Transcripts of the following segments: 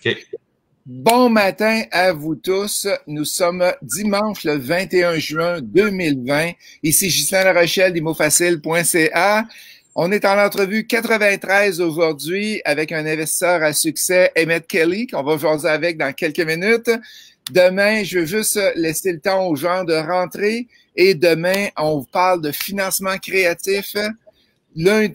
OK. Bon matin à vous tous. Nous sommes dimanche le 21 juin 2020. Ici Ghislain Larochelle d'imofacile.ca. On est en entrevue 93 aujourd'hui avec un investisseur à succès, Emmett Kelly, qu'on va jaser avec dans quelques minutes. Demain, je veux juste laisser le temps aux gens de rentrer. Et demain, on vous parle de financement créatif.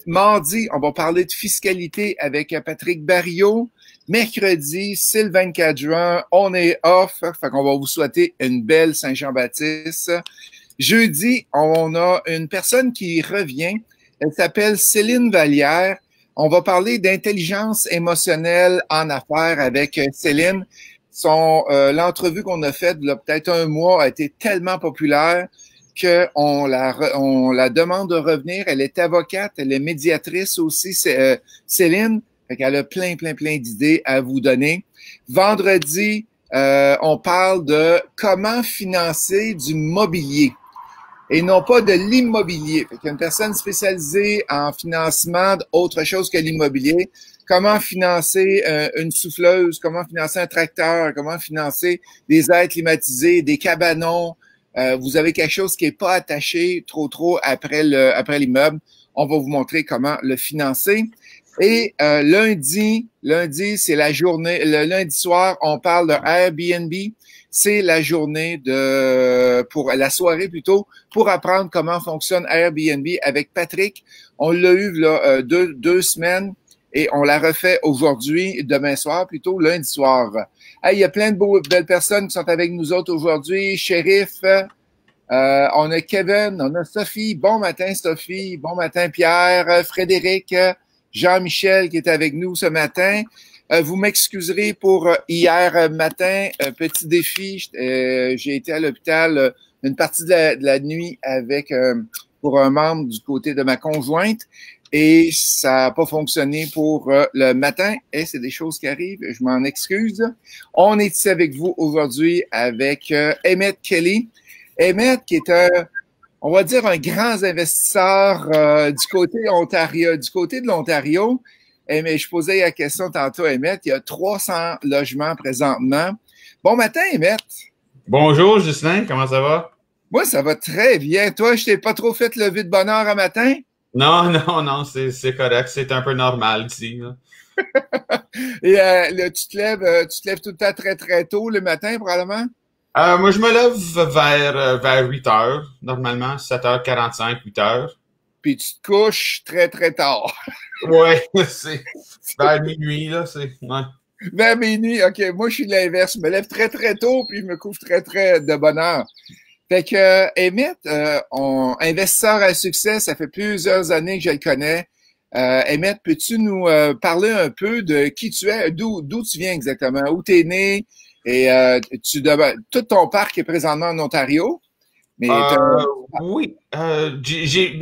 Mardi, on va parler de fiscalité avec Patrick Barriot. Mercredi, c'est le 24 juin, on est off, fait qu'on va vous souhaiter une belle Saint-Jean-Baptiste. Jeudi, on a une personne qui revient, elle s'appelle Céline Vallière. On va parler d'intelligence émotionnelle en affaires avec Céline. L'entrevue qu'on a faite il y a peut-être un mois a été tellement populaire qu'on la demande de revenir. Elle est avocate, elle est médiatrice aussi, Céline. Fait qu'elle a plein d'idées à vous donner. Vendredi, on parle de comment financer du mobilier et non pas de l'immobilier. Fait qu'il y a une personne spécialisée en financement d'autre chose que l'immobilier. Comment financer une souffleuse, comment financer un tracteur, comment financer des airs climatisés, des cabanons. Vous avez quelque chose qui est pas attaché trop après l'immeuble. On va vous montrer comment le financer. Et lundi, c'est la journée. Le lundi soir, on parle de Airbnb. C'est la journée pour la soirée plutôt, pour apprendre comment fonctionne Airbnb avec Patrick. On l'a eu là deux semaines et on la refait aujourd'hui, demain soir plutôt, lundi soir. Hey, il y a plein de belles personnes qui sont avec nous autres aujourd'hui. Shérif, on a Kevin, on a Sophie. Bon matin Sophie. Bon matin Pierre, Frédéric. Jean-Michel qui est avec nous ce matin. Vous m'excuserez pour hier matin, petit défi. J'ai été à l'hôpital une partie de la nuit pour un membre du côté de ma conjointe et ça n'a pas fonctionné pour le matin. Et c'est des choses qui arrivent, je m'en excuse. On est ici avec vous aujourd'hui avec Emmett Kelly. Emmett qui est on va dire un grand investisseur du côté de l'Ontario. Mais je posais la question tantôt à Emmett, il y a 300 logements présentement. Bon matin, Emmett. Bonjour, Ghislain, comment ça va? Moi, ça va très bien. Toi, je t'ai pas trop fait lever de bonne heure à matin? Non, c'est correct, c'est un peu normal ici. Et là, tu te lèves tout le temps très tôt le matin, probablement? Moi, je me lève vers 8 heures, normalement, 7h45, 8 heures. Puis tu te couches très tard. Ouais, c'est vers minuit, là, ouais. Vers minuit, OK. Moi, je suis de l'inverse. Je me lève très tôt, puis je me couche très de bonne heure. Fait que, Emmett, investisseur à succès, ça fait plusieurs années que je le connais. Emmett, peux-tu nous parler un peu de qui tu es, d'où tu viens exactement, où tu es né? Et tout ton parc est présentement en Ontario. Mais oui. J'ai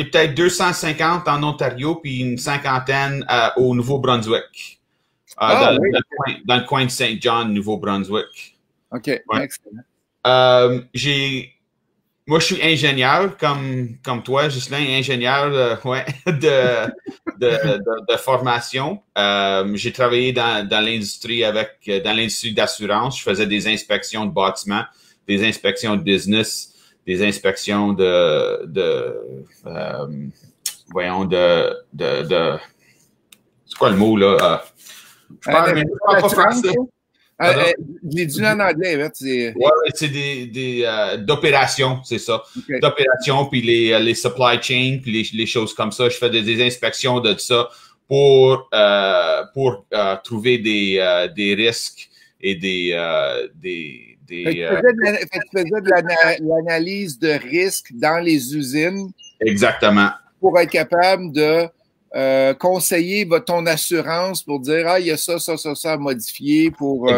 peut-être 250 en Ontario puis une cinquantaine au Nouveau-Brunswick. Dans le coin de Saint John, Nouveau-Brunswick. OK, ouais. Excellent. Moi, je suis ingénieur comme toi, Ghislain, ingénieur de formation. J'ai travaillé dans l'industrie dans l'industrie d'assurance. Je faisais des inspections de bâtiments, des inspections de business, des inspections c'est quoi le mot là? Je parle pas français. Je l'ai dit en anglais, c'est d'opérations, c'est ça. Okay. D'opérations, puis les supply chain, puis les choses comme ça. Je fais des inspections de ça pour trouver des risques et tu faisais de l'analyse de risque dans les usines. Exactement. Pour être capable de conseiller ton assurance pour dire il y a ça à modifier pour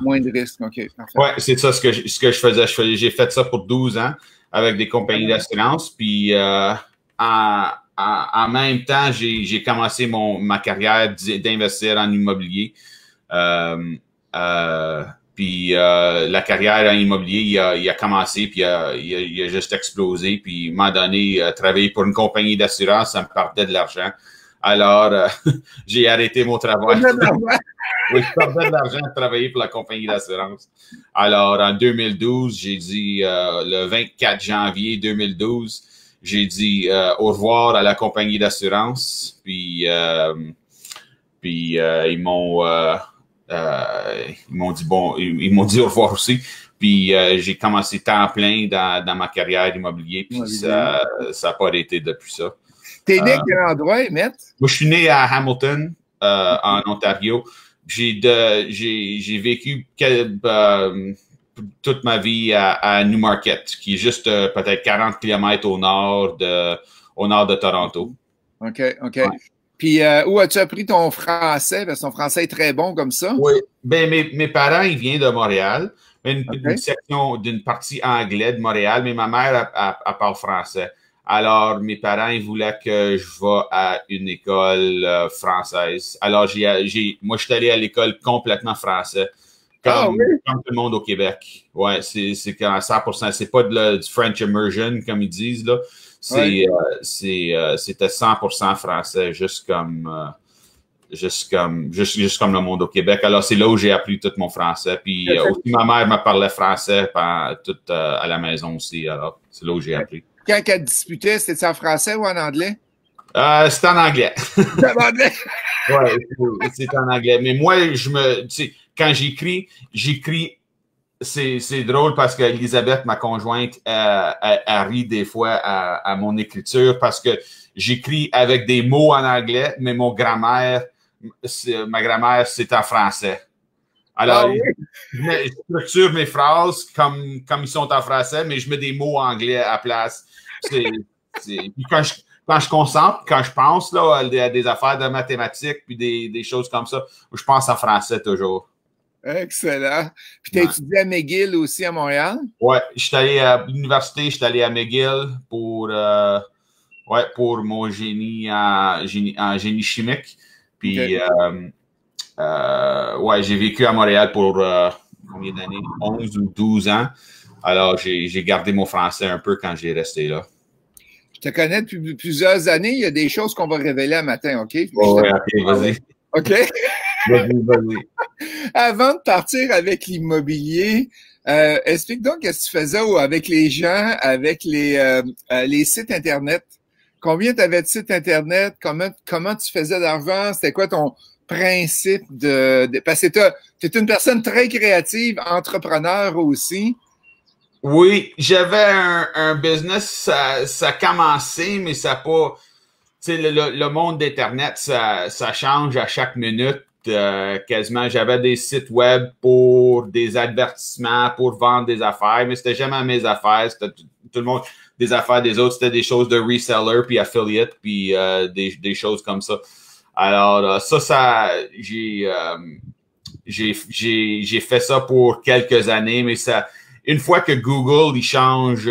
moins de risques. OK, parfait. Ouais, c'est ça ce que je faisais. J'ai fait ça pour 12 ans avec des compagnies d'assurance. Puis en même temps, j'ai commencé ma carrière d'investir en immobilier. Puis la carrière en immobilier, il a commencé, puis il a juste explosé. Puis, à un moment donné, travailler pour une compagnie d'assurance, ça me partait de l'argent. Alors, j'ai arrêté mon travail. Oui, je perdais de l'argent de travailler pour la compagnie d'assurance. Alors, en 2012, j'ai dit, le 24 janvier 2012, j'ai dit au revoir à la compagnie d'assurance. Puis ils m'ont dit bon, ils m'ont dit au revoir aussi. Puis j'ai commencé temps plein dans ma carrière immobilier. Puis ça n'a pas arrêté depuis ça. T'es né à quel endroit, Emmett? Moi, je suis né à Hamilton, en Ontario. J'ai vécu toute ma vie à Newmarket, qui est juste peut-être 40 km au nord de Toronto. OK. Ouais. Puis, où as-tu appris ton français? Parce que ton français est très bon comme ça. Oui. Ben, mes parents, ils viennent de Montréal. Une section d'une partie anglaise de Montréal, mais ma mère, elle parle français. Alors, mes parents, ils voulaient que je vais à une école française. Alors, moi, je suis allé à l'école complètement français, comme tout le monde au Québec. Ouais, c'est 100%. C'est pas du French immersion, comme ils disent, là. C'était 100% français, juste comme le monde au Québec. Alors, c'est là où j'ai appris tout mon français. Puis, aussi, ma mère me parlait français à la maison aussi. Alors, c'est là où j'ai appris. Quand elle disputait, c'était en français ou en anglais? C'était en anglais. C'est en anglais? Oui, c'est en anglais. Mais moi, quand j'écris, c'est drôle parce qu'Elisabeth, ma conjointe, elle rit des fois à mon écriture parce que j'écris avec des mots en anglais, mais ma grammaire, c'est en français. Alors, je structure mes phrases comme ils sont en français, mais je mets des mots anglais à la place. Puis quand je concentre, quand je pense là, à des affaires de mathématiques puis des choses comme ça, je pense en français toujours. Excellent. Puis tu as étudié à McGill aussi à Montréal? Oui, je suis allé à l'université, je suis allé à McGill pour mon génie en génie chimique. Puis j'ai vécu à Montréal pour combien d'années? 11 ou 12 ans. Alors, j'ai gardé mon français un peu quand j'ai resté là. Je te connais depuis plusieurs années. Il y a des choses qu'on va révéler un matin, OK? Oui, OK, vas-y. OK? Vas-y. Avant de partir avec l'immobilier, explique donc qu'est-ce que tu faisais avec les gens, avec les sites Internet. Combien tu avais de sites Internet? Comment tu faisais d'argent? C'était quoi ton principe parce que tu es une personne très créative, entrepreneur aussi. Oui, j'avais un business, ça a commencé, mais ça n'a pas... Tu sais, le monde d'Internet, ça change à chaque minute. Quasiment, j'avais des sites web pour des avertissements, pour vendre des affaires, mais c'était jamais mes affaires. C'était tout le monde, des affaires des autres, c'était des choses de reseller, puis affiliate, puis des choses comme ça. Alors, j'ai fait ça pour quelques années, mais une fois que Google, il change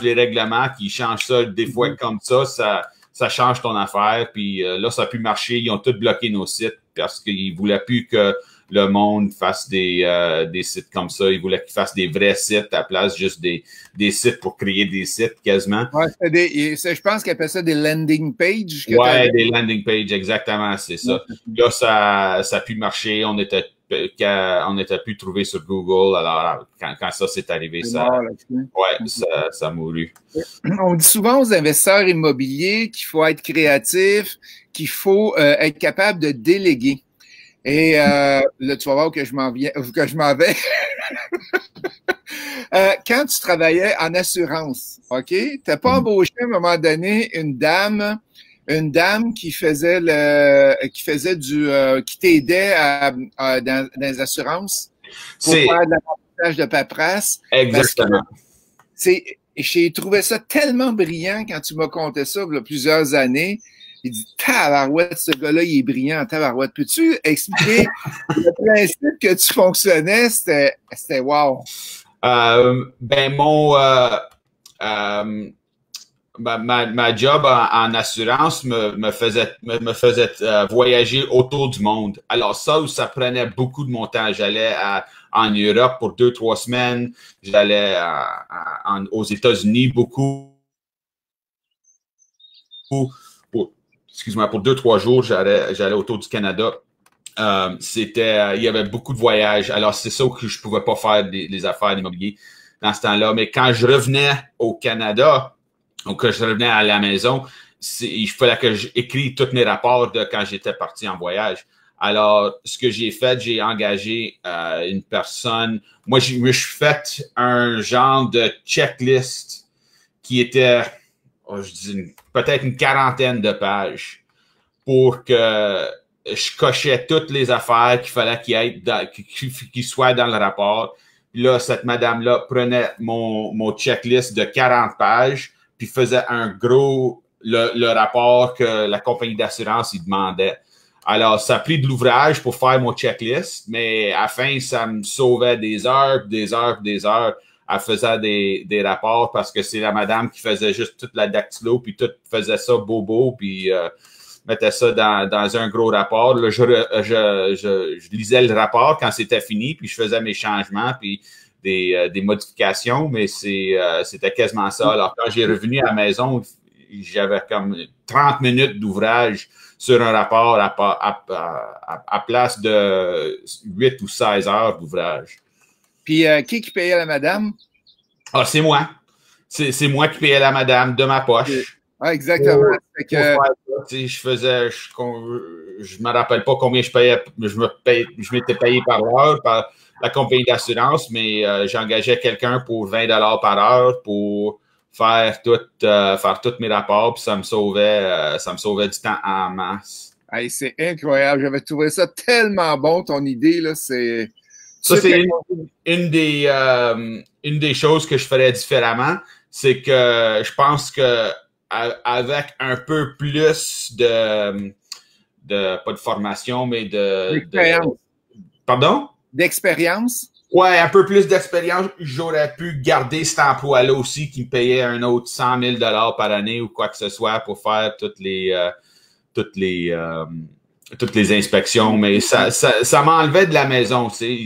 les règlements, qu'il change ça des fois comme ça change ton affaire. Puis là, ça a pu marcher. Ils ont tout bloqué nos sites parce qu'ils voulaient plus que le monde fasse des sites comme ça. Ils voulaient qu'ils fassent des vrais sites à la place juste des sites pour créer des sites quasiment. Ouais, je pense qu'ils appellent ça des landing pages. Ouais, des landing pages, exactement, c'est ça. Là, ça a pu marcher. On était plus trouvé sur Google. Alors, quand ça s'est arrivé, ça a mouru. On dit souvent aux investisseurs immobiliers qu'il faut être créatif, qu'il faut être capable de déléguer. Et là, tu vas voir que je m'en vais. Quand tu travaillais en assurance, OK? Tu n'as pas embauché à un moment donné une dame qui faisait qui t'aidait dans les assurances pour faire de l'apprentissage de paperasse. Exactement. J'ai trouvé ça tellement brillant quand tu m'as conté ça il y a plusieurs années. Il dit, tabarouette, ce gars-là, il est brillant, tabarouette. Peux-tu expliquer le principe que tu fonctionnais? C'était wow. Ma job en assurance me faisait voyager autour du monde. Alors ça prenait beaucoup de mon temps. J'allais en Europe pour 2-3 semaines. J'allais aux États-Unis beaucoup. excuse-moi, pour 2-3 jours, j'allais autour du Canada. Il y avait beaucoup de voyages. Alors, c'est ça que je pouvais pas faire les affaires d'immobilier dans ce temps-là. Mais quand je revenais au Canada, ou que je revenais à la maison, il fallait que j'écrive tous mes rapports de quand j'étais parti en voyage. Alors, ce que j'ai fait, j'ai engagé une personne. Moi, je me suis fait un genre de checklist qui était, je dis, peut-être une quarantaine de pages pour que je cochais toutes les affaires qu'il fallait qu'il soient dans le rapport. Puis là, cette madame-là prenait mon checklist de 40 pages puis faisait le rapport que la compagnie d'assurance y demandait. Alors, ça a pris de l'ouvrage pour faire mon checklist, mais à la fin, ça me sauvait des heures, des heures, des heures. Elle faisait des rapports parce que c'est la madame qui faisait juste toute la dactylo, puis tout faisait ça beau, puis mettait ça dans un gros rapport. Là, je lisais le rapport quand c'était fini, puis je faisais mes changements, puis des modifications, mais c'était quasiment ça. Alors, quand j'ai revenu à la maison, j'avais comme 30 minutes d'ouvrage sur un rapport à place de 8 ou 16 heures d'ouvrage. Puis, qui payait la madame? Ah, c'est moi. C'est moi qui payais la madame de ma poche. Ah, exactement. Je me rappelle pas combien je payais. Je m'étais payé par l'heure par la compagnie d'assurance, mais j'engageais quelqu'un pour 20 $ par heure pour faire tous mes rapports, puis ça me sauvait du temps en masse. Hey, c'est incroyable. J'avais trouvé ça tellement bon, ton idée, là. C'est une des choses que je ferais différemment, c'est que je pense que avec un peu plus pas de formation, mais d'expérience. Pardon? D'expérience? Ouais, un peu plus d'expérience, j'aurais pu garder cet emploi-là aussi qui me payait un autre 100 000 $ par année ou quoi que ce soit pour faire toutes les inspections, mais ça m'enlevait de la maison, tu sais.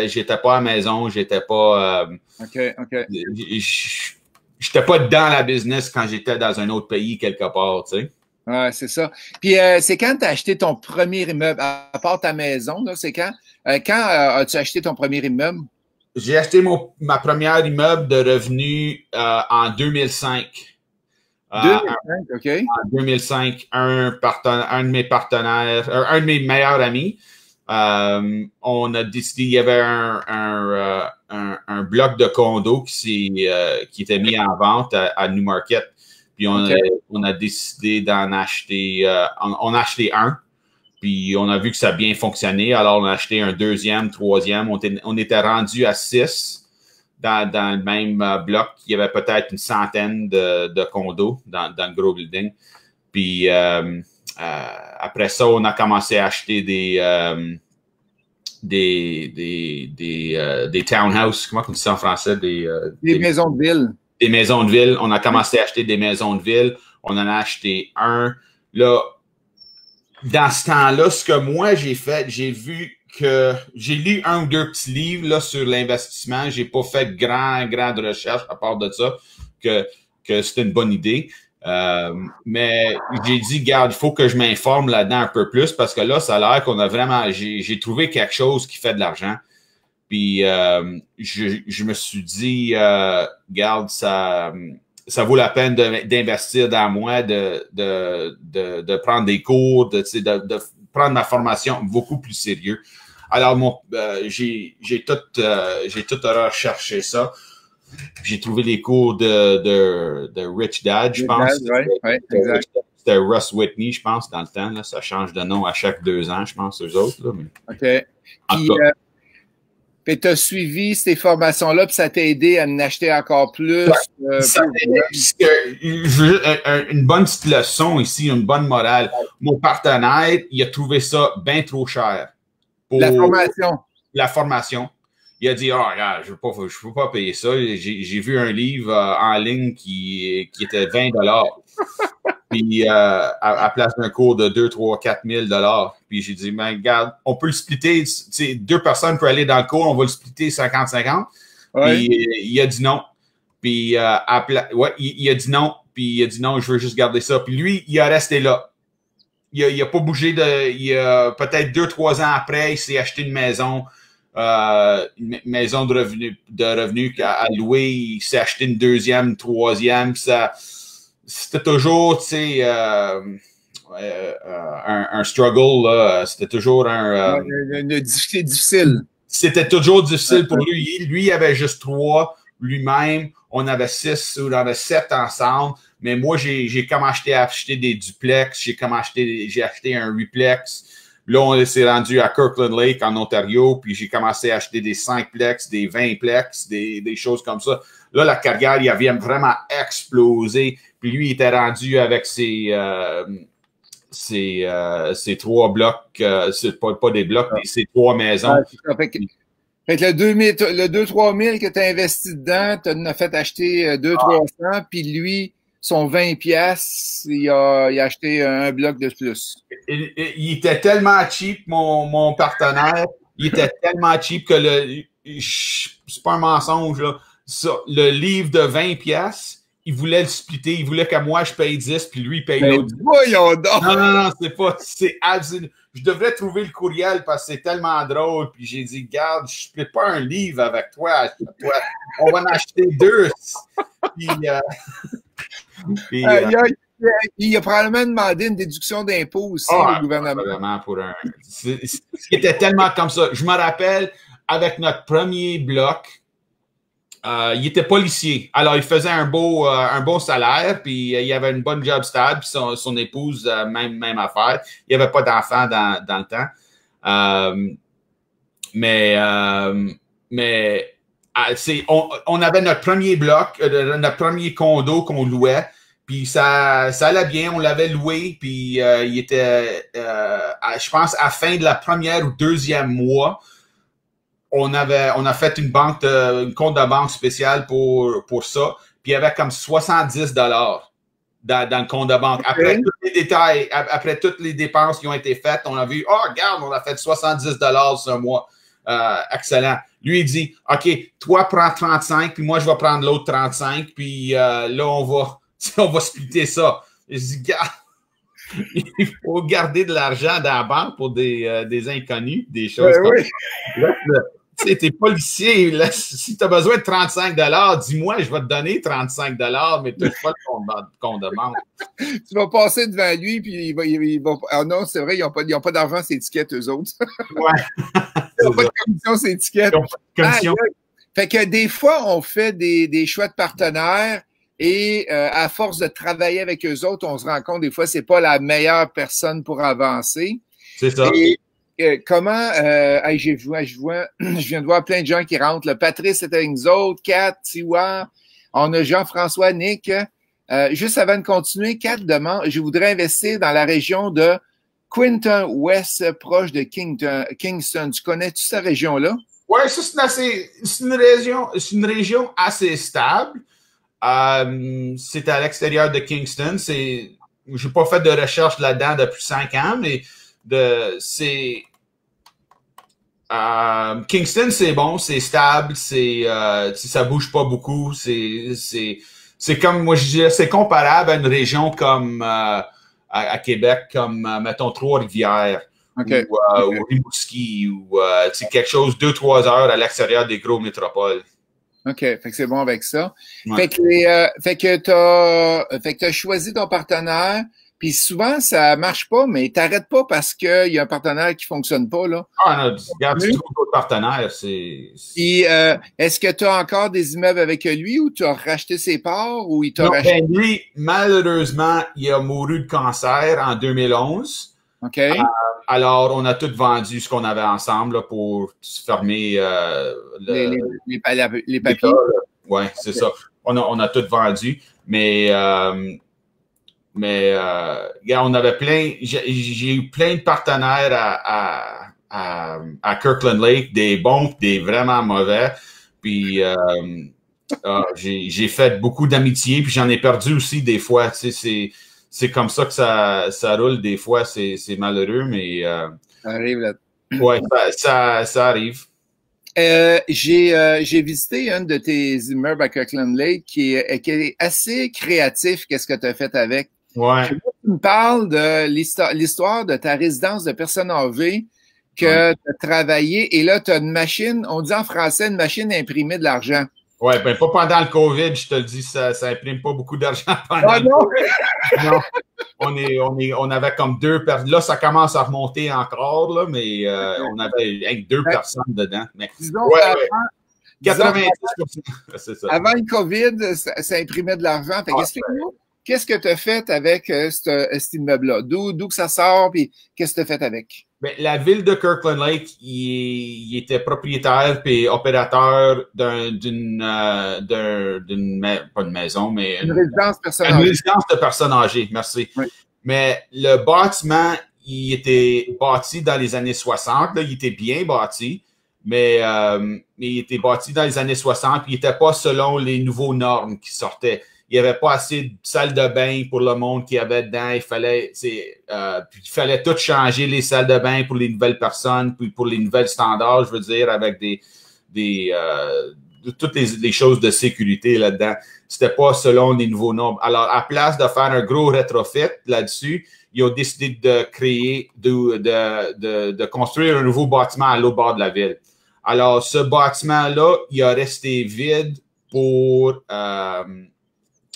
J'étais pas à la maison, j'étais pas. OK. J'étais pas dans la business quand j'étais dans un autre pays quelque part, tu sais. Ouais, c'est ça. Puis c'est quand tu as acheté ton premier immeuble, à part ta maison, là, c'est quand? Quand as-tu acheté ton premier immeuble? J'ai acheté ma première immeuble de revenu en 2005. 2005, OK. En 2005, un de mes partenaires, un de mes meilleurs amis, on a décidé, il y avait un bloc de condo qui était mis en vente à Newmarket. Puis on a décidé d'en acheter, on a acheté un. Puis on a vu que ça a bien fonctionné. Alors on a acheté un deuxième, troisième. On était rendu à 6 dans le même bloc. Il y avait peut-être une centaine de condos dans le gros building. Puis après ça, on a commencé à acheter des townhouses. Comment on dit ça en français? Des maisons de ville. Des maisons de ville. On a commencé à acheter des maisons de ville. On en a acheté un. Là, dans ce temps-là, ce que moi j'ai fait, j'ai vu que j'ai lu un ou deux petits livres là, sur l'investissement. J'ai pas fait grande recherche à part de ça, que c'était une bonne idée. Mais j'ai dit, regarde, il faut que je m'informe là-dedans un peu plus parce que là, ça a l'air qu'on a vraiment. J'ai trouvé quelque chose qui fait de l'argent. Puis je me suis dit, regarde, ça vaut la peine d'investir dans moi, de prendre des cours, de prendre ma formation beaucoup plus sérieux. Alors, j'ai tout recherché ça. J'ai trouvé les cours de Rich Dad, je pense. C'était Russ Whitney, je pense, dans le temps. Là. Ça change de nom à chaque 2 ans, je pense, eux autres. Là, mais... OK. Puis tu as suivi ces formations-là, puis ça t'a aidé à en acheter encore plus. Une bonne petite leçon ici, une bonne morale. Mon partenaire, il a trouvé ça bien trop cher. Pour la formation. Il a dit, regarde, je peux pas payer ça. J'ai vu un livre en ligne qui était 20 $. Puis à place d'un cours de 2, 3, 4 000 $. Puis j'ai dit, mais regarde, on peut le splitter. Deux personnes peuvent aller dans le cours, on va le splitter 50-50. Ouais. Puis il a dit non. Puis il a dit non. Puis il a dit non, je veux juste garder ça. Puis lui, il a resté là. il a pas bougé il a peut-être 2-3 ans après, il s'est acheté une maison de revenus à louer. Il s'est acheté une deuxième, une troisième. C'était toujours, tu sais, un struggle, là. C'était toujours difficile. C'était toujours difficile pour lui. Lui, il avait juste 3 lui-même. On avait 6 ou on avait 7 ensemble. Mais moi, j'ai comme acheté des duplex. J'ai acheté un replex. Là, on s'est rendu à Kirkland Lake, en Ontario. Puis j'ai commencé à acheter des 5plex, des 20plex, des choses comme ça. Là, la carrière, il avait vraiment explosé. Puis lui, il était rendu avec ses 3 blocs, c'est pas des blocs, mais ses 3 maisons. Fait que le 2-3 000 que tu as investi dedans, tu en as fait acheter 200-300, puis lui, son 20 pièces, il a acheté un bloc de plus. Il était tellement cheap, mon partenaire. Il était tellement cheap que c'est pas un mensonge, là. Le livre de 20 pièces, il voulait le splitter. Il voulait que moi, je paye 10, puis lui, il paye l'autre. Voyons donc! Non, c'est absolument. Je devrais trouver le courriel parce que c'est tellement drôle. Puis j'ai dit, garde, je ne split pas un livre avec toi. On va en acheter 2. Puis, il a probablement demandé une déduction d'impôt aussi au gouvernement. Vraiment c'était tellement comme ça. Je me rappelle, avec notre premier bloc, il était policier. Alors, il faisait un beau salaire, puis il avait une bonne job stable, puis son épouse, même affaire. Il n'y avait pas d'enfant dans le temps. On avait notre premier bloc, notre premier condo qu'on louait, puis ça allait bien, on l'avait loué, puis il était, je pense, à la fin de la première ou deuxième mois, on a fait une compte de banque spéciale pour ça, puis il y avait comme 70 $ dans le compte de banque. Okay. Après tous les détails, après toutes les dépenses qui ont été faites, on a vu, regarde, on a fait 70 $ ce mois. Excellent. Lui, il dit, OK, toi, prends 35, puis moi, je vais prendre l'autre 35, puis là, on va splitter ça. Je dis, garde, il faut garder de l'argent dans la banque pour des inconnus, des choses comme ça. Tu sais, t'es policier, là, si tu as besoin de 35 $, dis-moi, je vais te donner 35 $, mais touche pas le compte de banque. Tu vas passer devant lui, puis il va ah non, c'est vrai, ils n'ont pas d'argent, ces étiquettes, eux autres. Ouais. Ils n'ont pas de commission, ces étiquettes. Commission. Fait que des fois, on fait des choix de partenaires et à force de travailler avec eux autres, on se rend compte des fois, c'est pas la meilleure personne pour avancer. C'est ça. Et comment, je viens de voir plein de gens qui rentrent. Le Patrice est avec nous autres, Kat, Tiwa, on a Jean-François, Nick. Juste avant de continuer, Kat demande, je voudrais investir dans la région de Quinton West, proche de Kingston. Tu connais-tu cette région-là? Oui, ça, c'est une région assez stable. C'est à l'extérieur de Kingston. Je n'ai pas fait de recherche là-dedans depuis 5 ans, mais Kingston, c'est bon, c'est stable, ça bouge pas beaucoup. C'est comme, moi, je dirais, c'est comparable à une région comme à Québec, comme, mettons, Trois-Rivières. Okay. Ou Rimouski, ou quelque chose 2-3 heures à l'extérieur des gros métropoles. OK, fait que c'est bon avec ça. Ouais. Fait que t'as choisi ton partenaire, puis souvent ça marche pas, mais t'arrêtes pas parce qu'il y a un partenaire qui fonctionne pas, là. Non, regarde, tu trouves d'autres partenaires, Puis est-ce que tu as encore des immeubles avec lui ou tu as racheté ses parts ou il t'a racheté? Ben lui, malheureusement, il a mouru de cancer en 2011. OK. Alors, on a tout vendu ce qu'on avait ensemble là, pour fermer les papiers. Oui, c'est ça. On a tout vendu. Mais on avait j'ai eu plein de partenaires à Kirkland Lake, des bons, des vraiment mauvais. Puis j'ai fait beaucoup d'amitié, puis j'en ai perdu aussi des fois. Tu sais, c'est comme ça que ça roule des fois, c'est malheureux, mais ça arrive là. Ouais, ça arrive. J'ai visité un de tes immeubles à Kirkland Lake qui est assez créatif. Qu'est-ce que tu as fait avec? Ouais. Tu me parles de l'histoire de ta résidence de personnes âgées que tu as travaillé et là, tu as une machine, on dit en français, une machine à imprimer de l'argent. Oui, ben pas pendant le COVID, je te le dis, ça imprime pas beaucoup d'argent pendant le non? COVID. Non. On avait comme 2 personnes. Là, ça commence à remonter encore, là, mais on avait 2 personnes dedans. Mais, disons, avant, 90%. C'est ça. Avant le COVID, ça imprimait de l'argent. Explique-nous, qu'est-ce que tu as fait avec cet immeuble-là? D'où que ça sort, puis qu'est-ce que tu as fait avec? Bien, la ville de Kirkland Lake, il était propriétaire puis opérateur pas une maison, mais une résidence personnelle. Une résidence de personnes âgées, merci. Oui. Mais le bâtiment, il était bâti dans les années 60. Là, il était bien bâti, mais il était bâti dans les années 60, puis il n'était pas selon les nouveaux normes qui sortaient. Il n'y avait pas assez de salles de bain pour le monde qu'il y avait dedans. Il fallait tout changer les salles de bain pour les nouvelles personnes, puis pour les nouvelles standards, je veux dire, avec toutes les choses de sécurité là-dedans. C'était pas selon les nouveaux normes. Alors, à place de faire un gros retrofit là-dessus, ils ont décidé de créer, de construire un nouveau bâtiment à l'autre bord de la ville. Alors, ce bâtiment-là, il a resté vide pour...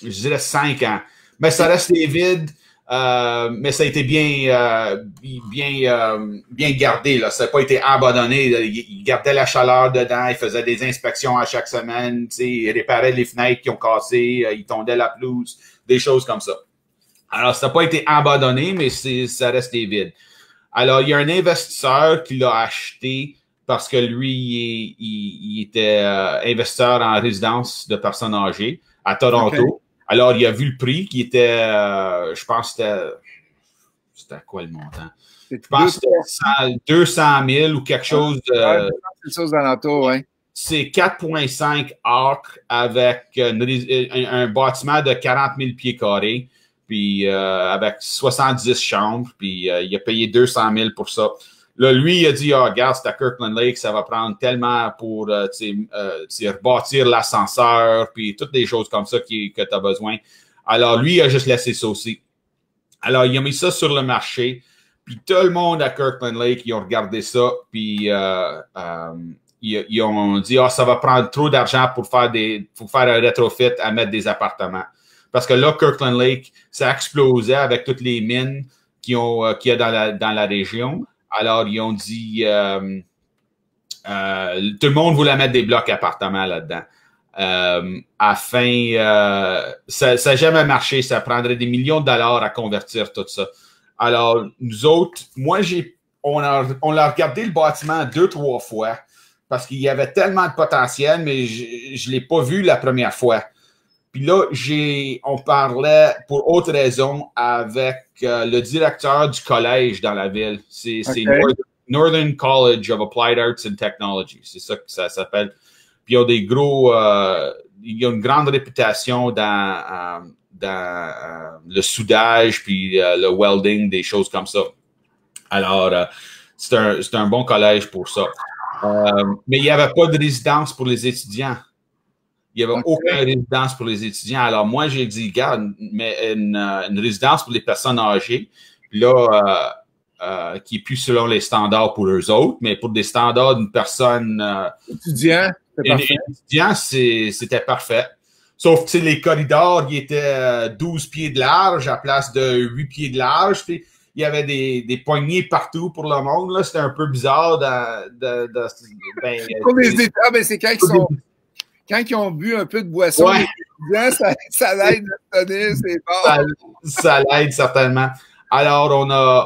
je dirais 5 ans. Mais ça restait vide, mais ça a été bien gardé. Là. Ça n'a pas été abandonné. Il gardait la chaleur dedans, il faisait des inspections à chaque semaine, il réparait les fenêtres qui ont cassé, il tondait la pelouse, des choses comme ça. Alors, ça n'a pas été abandonné, mais ça restait vide. Alors, il y a un investisseur qui l'a acheté parce que lui, il était investisseur en résidence de personnes âgées à Toronto. Okay. Alors, il a vu le prix qui était, je pense que c'était quoi le montant? Je pense que c'était 200 000 ou quelque chose de... quelque chose d'alentour, oui. C'est 4,5 acres avec un bâtiment de 40 000 pieds carrés, puis avec 70 chambres, puis il a payé 200 000 pour ça. Là, lui, il a dit, regarde, c'est à Kirkland Lake, ça va prendre tellement pour rebâtir l'ascenseur, puis toutes les choses comme ça que tu as besoin. Alors, lui, il a juste laissé ça aussi. Alors, il a mis ça sur le marché, puis tout le monde à Kirkland Lake, ils ont regardé ça, puis ils ont dit, ça va prendre trop d'argent pour faire un retrofit à mettre des appartements. Parce que là, Kirkland Lake, ça explosait avec toutes les mines qu'il y a dans la région. Alors, ils ont dit, tout le monde voulait mettre des blocs appartements là-dedans. Ça n'a jamais marché. Ça prendrait des millions de dollars à convertir tout ça. Alors, nous autres, on a regardé le bâtiment 2-3 fois parce qu'il y avait tellement de potentiel, mais je ne l'ai pas vu la première fois. Puis là, on parlait pour autre raison avec le directeur du collège dans la ville. C'est Northern College of Applied Arts and Technology. C'est ça que ça s'appelle. Puis il y a une grande réputation dans le soudage puis le welding, des choses comme ça. Alors, c'est un bon collège pour ça. Mais il n'y avait pas de résidence pour les étudiants. Il n'y avait aucune résidence pour les étudiants. Alors, moi, j'ai dit, regarde, mais une résidence pour les personnes âgées, là, qui n'est plus selon les standards pour eux autres, mais pour des standards d'une personne... étudiant, c'était parfait. Sauf que les corridors, ils étaient 12 pieds de large à place de 8 pieds de large. Puis, il y avait des poignées partout pour le monde. C'était un peu bizarre. C'est quand ils ont bu un peu de boisson, ça l'aide à donner, c'est fort. Ça l'aide certainement. Alors,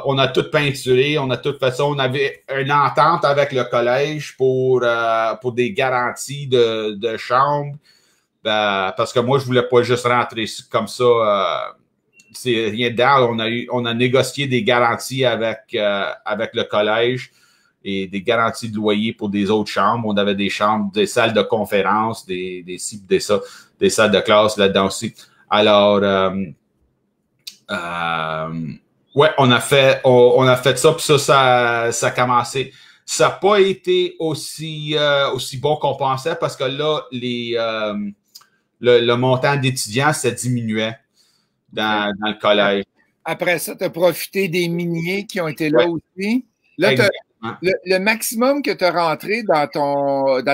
on a tout peinturé, on a tout fait ça. On avait une entente avec le collège pour des garanties de chambre. Parce que moi, je voulais pas juste rentrer comme ça. C'est rien dedans. On a négocié des garanties avec le collège et des garanties de loyer pour des autres chambres. On avait des chambres, des salles de conférence, des salles de classe là-dedans aussi. Alors, on a fait ça, puis ça a commencé. Ça n'a pas été aussi bon qu'on pensait parce que là, le montant d'étudiants, ça diminuait. dans le collège. Après ça, tu as profité des miniers qui ont été là aussi. Là, le maximum que tu as rentré dans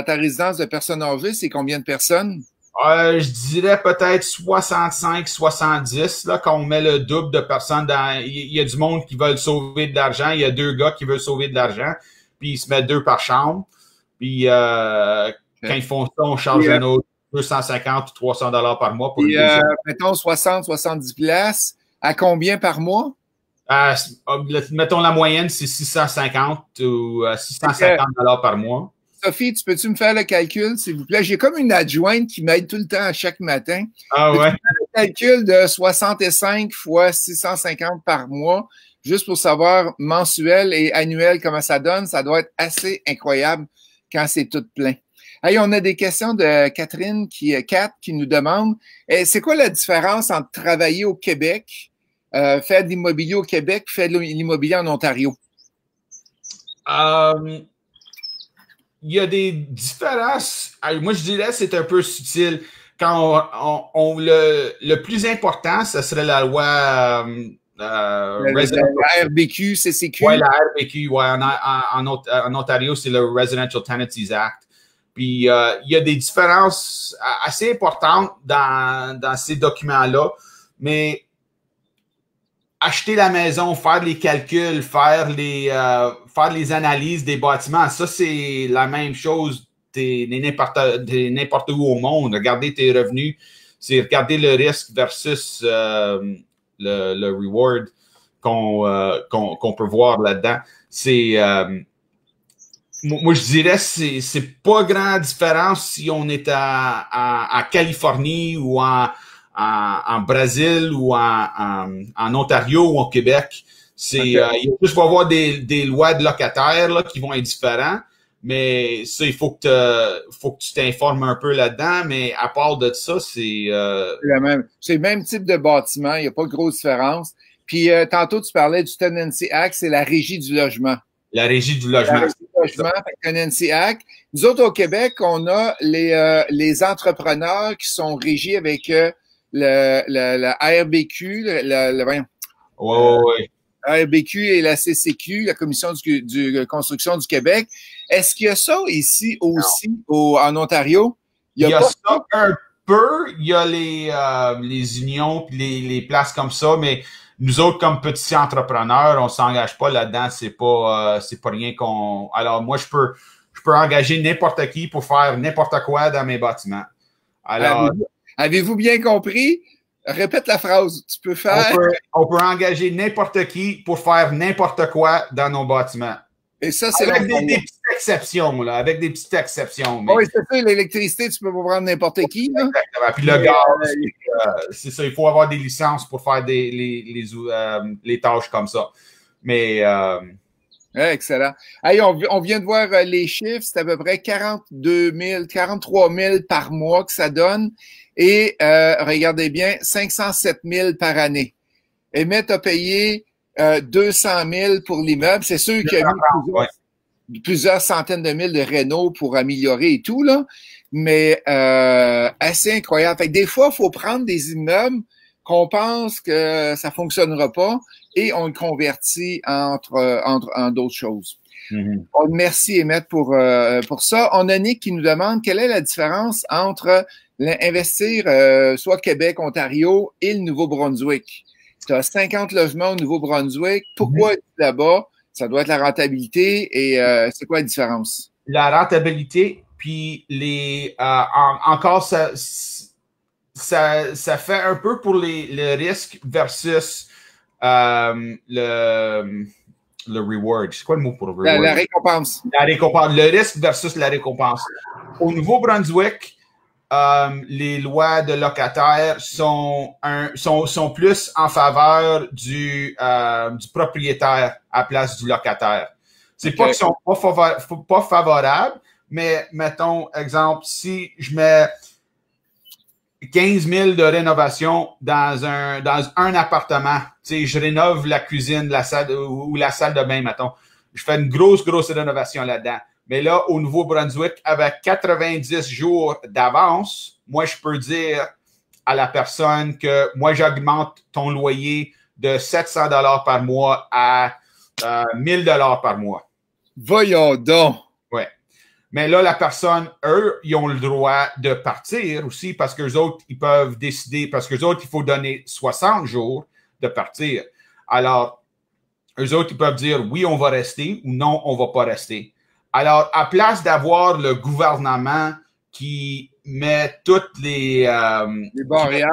ta résidence de personnes âgées, c'est combien de personnes? Je dirais peut-être 65, 70, là, quand on met le double de personnes il y a du monde qui veulent sauver de l'argent. Il y a 2 gars qui veulent sauver de l'argent. Puis ils se mettent 2 par chambre. Puis quand ils font ça, on charge un autre 250 ou 300 $ par mois pour mettons 60, 70 places. À combien par mois? Mettons la moyenne, c'est 650 ou 650 $ par mois. Sophie, tu peux-tu me faire le calcul, s'il vous plaît? J'ai comme une adjointe qui m'aide tout le temps à chaque matin. Ah ouais? Le calcul de 65 fois 650 par mois, juste pour savoir mensuel et annuel comment ça donne, ça doit être assez incroyable quand c'est tout plein. Hey, on a des questions de Catherine Kat qui nous demande, c'est quoi la différence entre travailler au Québec, faire de l'immobilier au Québec, faire de l'immobilier en Ontario? Il y a des différences. Moi, je dirais que c'est un peu subtil. Quand le plus important, ce serait la loi la RBQ, CCQ. Oui, la RBQ. Ouais, en Ontario, c'est le Residential Tenancies Act. Puis, il y a des différences assez importantes dans ces documents-là. Mais acheter la maison, faire les calculs, faire les analyses des bâtiments, ça, c'est la même chose n'importe où au monde. Regarder tes revenus, c'est regarder le risque versus le reward qu'on peut voir là-dedans. Moi, je dirais que c'est pas grande différence si on est à Californie ou en Brésil ou en Ontario ou au Québec. Il y a juste va avoir des lois de locataires là, qui vont être différents, mais ça, il faut que tu t'informes un peu là-dedans, mais à part de ça, c'est le même type de bâtiment, il n'y a pas de grosse différence. Puis tantôt, tu parlais du Tenancy Act, c'est la régie du logement. La régie du logement. La régie du logement, Tenancy Act. Nous autres, au Québec, on a les entrepreneurs qui sont régis avec le ARBQ, oui. ARBQ et la CCQ, la Commission de construction du Québec. Est-ce qu'il y a ça ici aussi en Ontario? Il y a ça un peu. Il y a les unions et les places comme ça, mais nous autres, comme petits entrepreneurs, on s'engage pas là-dedans. C'est pas rien qu'on. Alors, moi, je peux engager n'importe qui pour faire n'importe quoi dans mes bâtiments. Alors. Avez-vous bien compris? Répète la phrase. Tu peux faire. On peut engager n'importe qui pour faire n'importe quoi dans nos bâtiments. Et ça, c'est avec des petites exceptions, là. Avec des petites exceptions. Mais... Oui, c'est ça. L'électricité, tu peux pas prendre n'importe qui, là. Exactement. Puis le gaz, c'est ça. Il faut avoir des licences pour faire les tâches comme ça. Mais. Excellent. Hey, on vient de voir les chiffres. C'est à peu près 43 000 par mois que ça donne. Et regardez bien, 507 000 par année. Emmett a payé 200 000 pour l'immeuble. C'est sûr qu'il y a eu plusieurs centaines de mille de réno pour améliorer et tout, là. Mais assez incroyable. Fait que des fois, il faut prendre des immeubles qu'on pense que ça fonctionnera pas et on le convertit en d'autres choses. Mm-hmm. Merci, Emmett, pour ça. On a Nick qui nous demande quelle est la différence entre investir soit Québec, Ontario et le Nouveau-Brunswick. Tu as 50 logements au Nouveau-Brunswick. Pourquoi être là-bas? Ça doit être la rentabilité. Et c'est quoi la différence? La rentabilité, puis encore, ça fait un peu pour le risque versus le reward. C'est quoi le mot pour le reward? La récompense. La récompense. Le risque versus la récompense. Au Nouveau-Brunswick, les lois de locataires sont plus en faveur du propriétaire à la place du locataire. C'est pas qu'ils sont pas favorables, mais mettons, exemple, si je mets 15 000 de rénovation dans un appartement, tu sais, je rénove la cuisine, la salle ou la salle de bain, mettons. Je fais une grosse rénovation là-dedans. Mais là, au Nouveau-Brunswick, avec 90 jours d'avance, moi, je peux dire à la personne que moi, j'augmente ton loyer de 700 $ par mois à 1000 $ par mois. Voyons donc. Ouais. Mais là, la personne, eux, ils ont le droit de partir aussi parce qu'eux autres, ils peuvent décider, parce qu'eux autres, il faut donner 60 jours de partir. Alors, eux autres, ils peuvent dire oui, on va rester ou non, on va pas rester. Alors, à place d'avoir le gouvernement qui met toutes les barrières,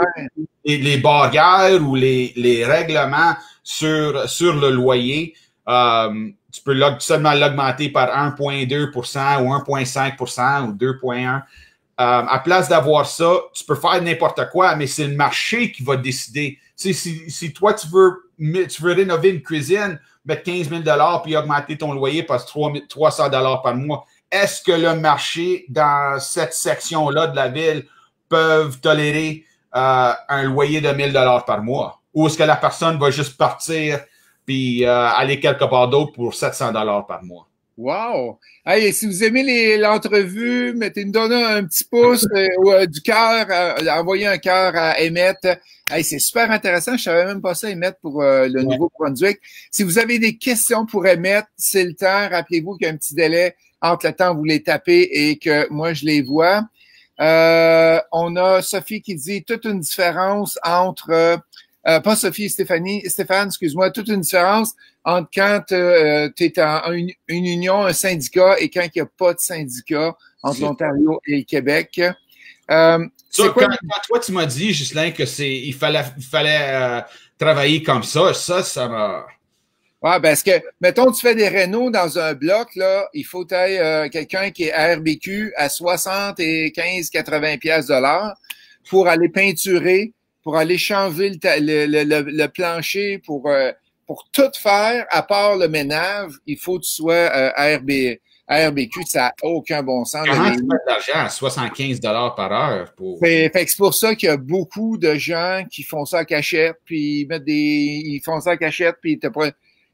les barrières ou les règlements sur le loyer, tu peux seulement l'augmenter par 1,2% ou 1,5% ou 2,1%. À place d'avoir ça, tu peux faire n'importe quoi, mais c'est le marché qui va décider. Si toi, tu veux rénover une cuisine, mettre 15 000 $ puis augmenter ton loyer par 300 $ par mois, est-ce que le marché dans cette section-là de la ville peuvent tolérer un loyer de 1 000 $ par mois? Ou est-ce que la personne va juste partir puis aller quelque part d'autre pour 700 $ par mois? Wow! Hey, si vous aimez l'entrevue, donnez un petit pouce ou du cœur, envoyez un cœur à Emmett. Hey, c'est super intéressant. Je savais même pas ça, Emmett, pour le Nouveau-Brunswick. Si vous avez des questions pour Emmett, c'est le temps. Rappelez-vous qu'il y a un petit délai entre le temps où vous les tapez et que moi, je les vois. On a Sophie qui dit toute une différence entre... pas Sophie, Stéphane, excuse-moi, toute une différence entre quand tu es en une union, un syndicat, et quand il n'y a pas de syndicat entre l'Ontario et le Québec. Quand toi, tu m'as dit, Ghislain, il fallait travailler comme ça m'a... Ouais, parce que, mettons, tu fais des rénaux dans un bloc, là, il faut que tu aies quelqu'un qui est RBQ à 75-80 piastres de l'heure pour aller peinturer, pour aller changer le plancher, pour tout faire, à part le ménage, il faut que tu sois RBQ, ça n'a aucun bon sens. Comment tu fais de l'argent à 75 $ par heure? Fait que c'est pour ça qu'il y a beaucoup de gens qui font ça à cachette, puis ils font ça à cachette, puis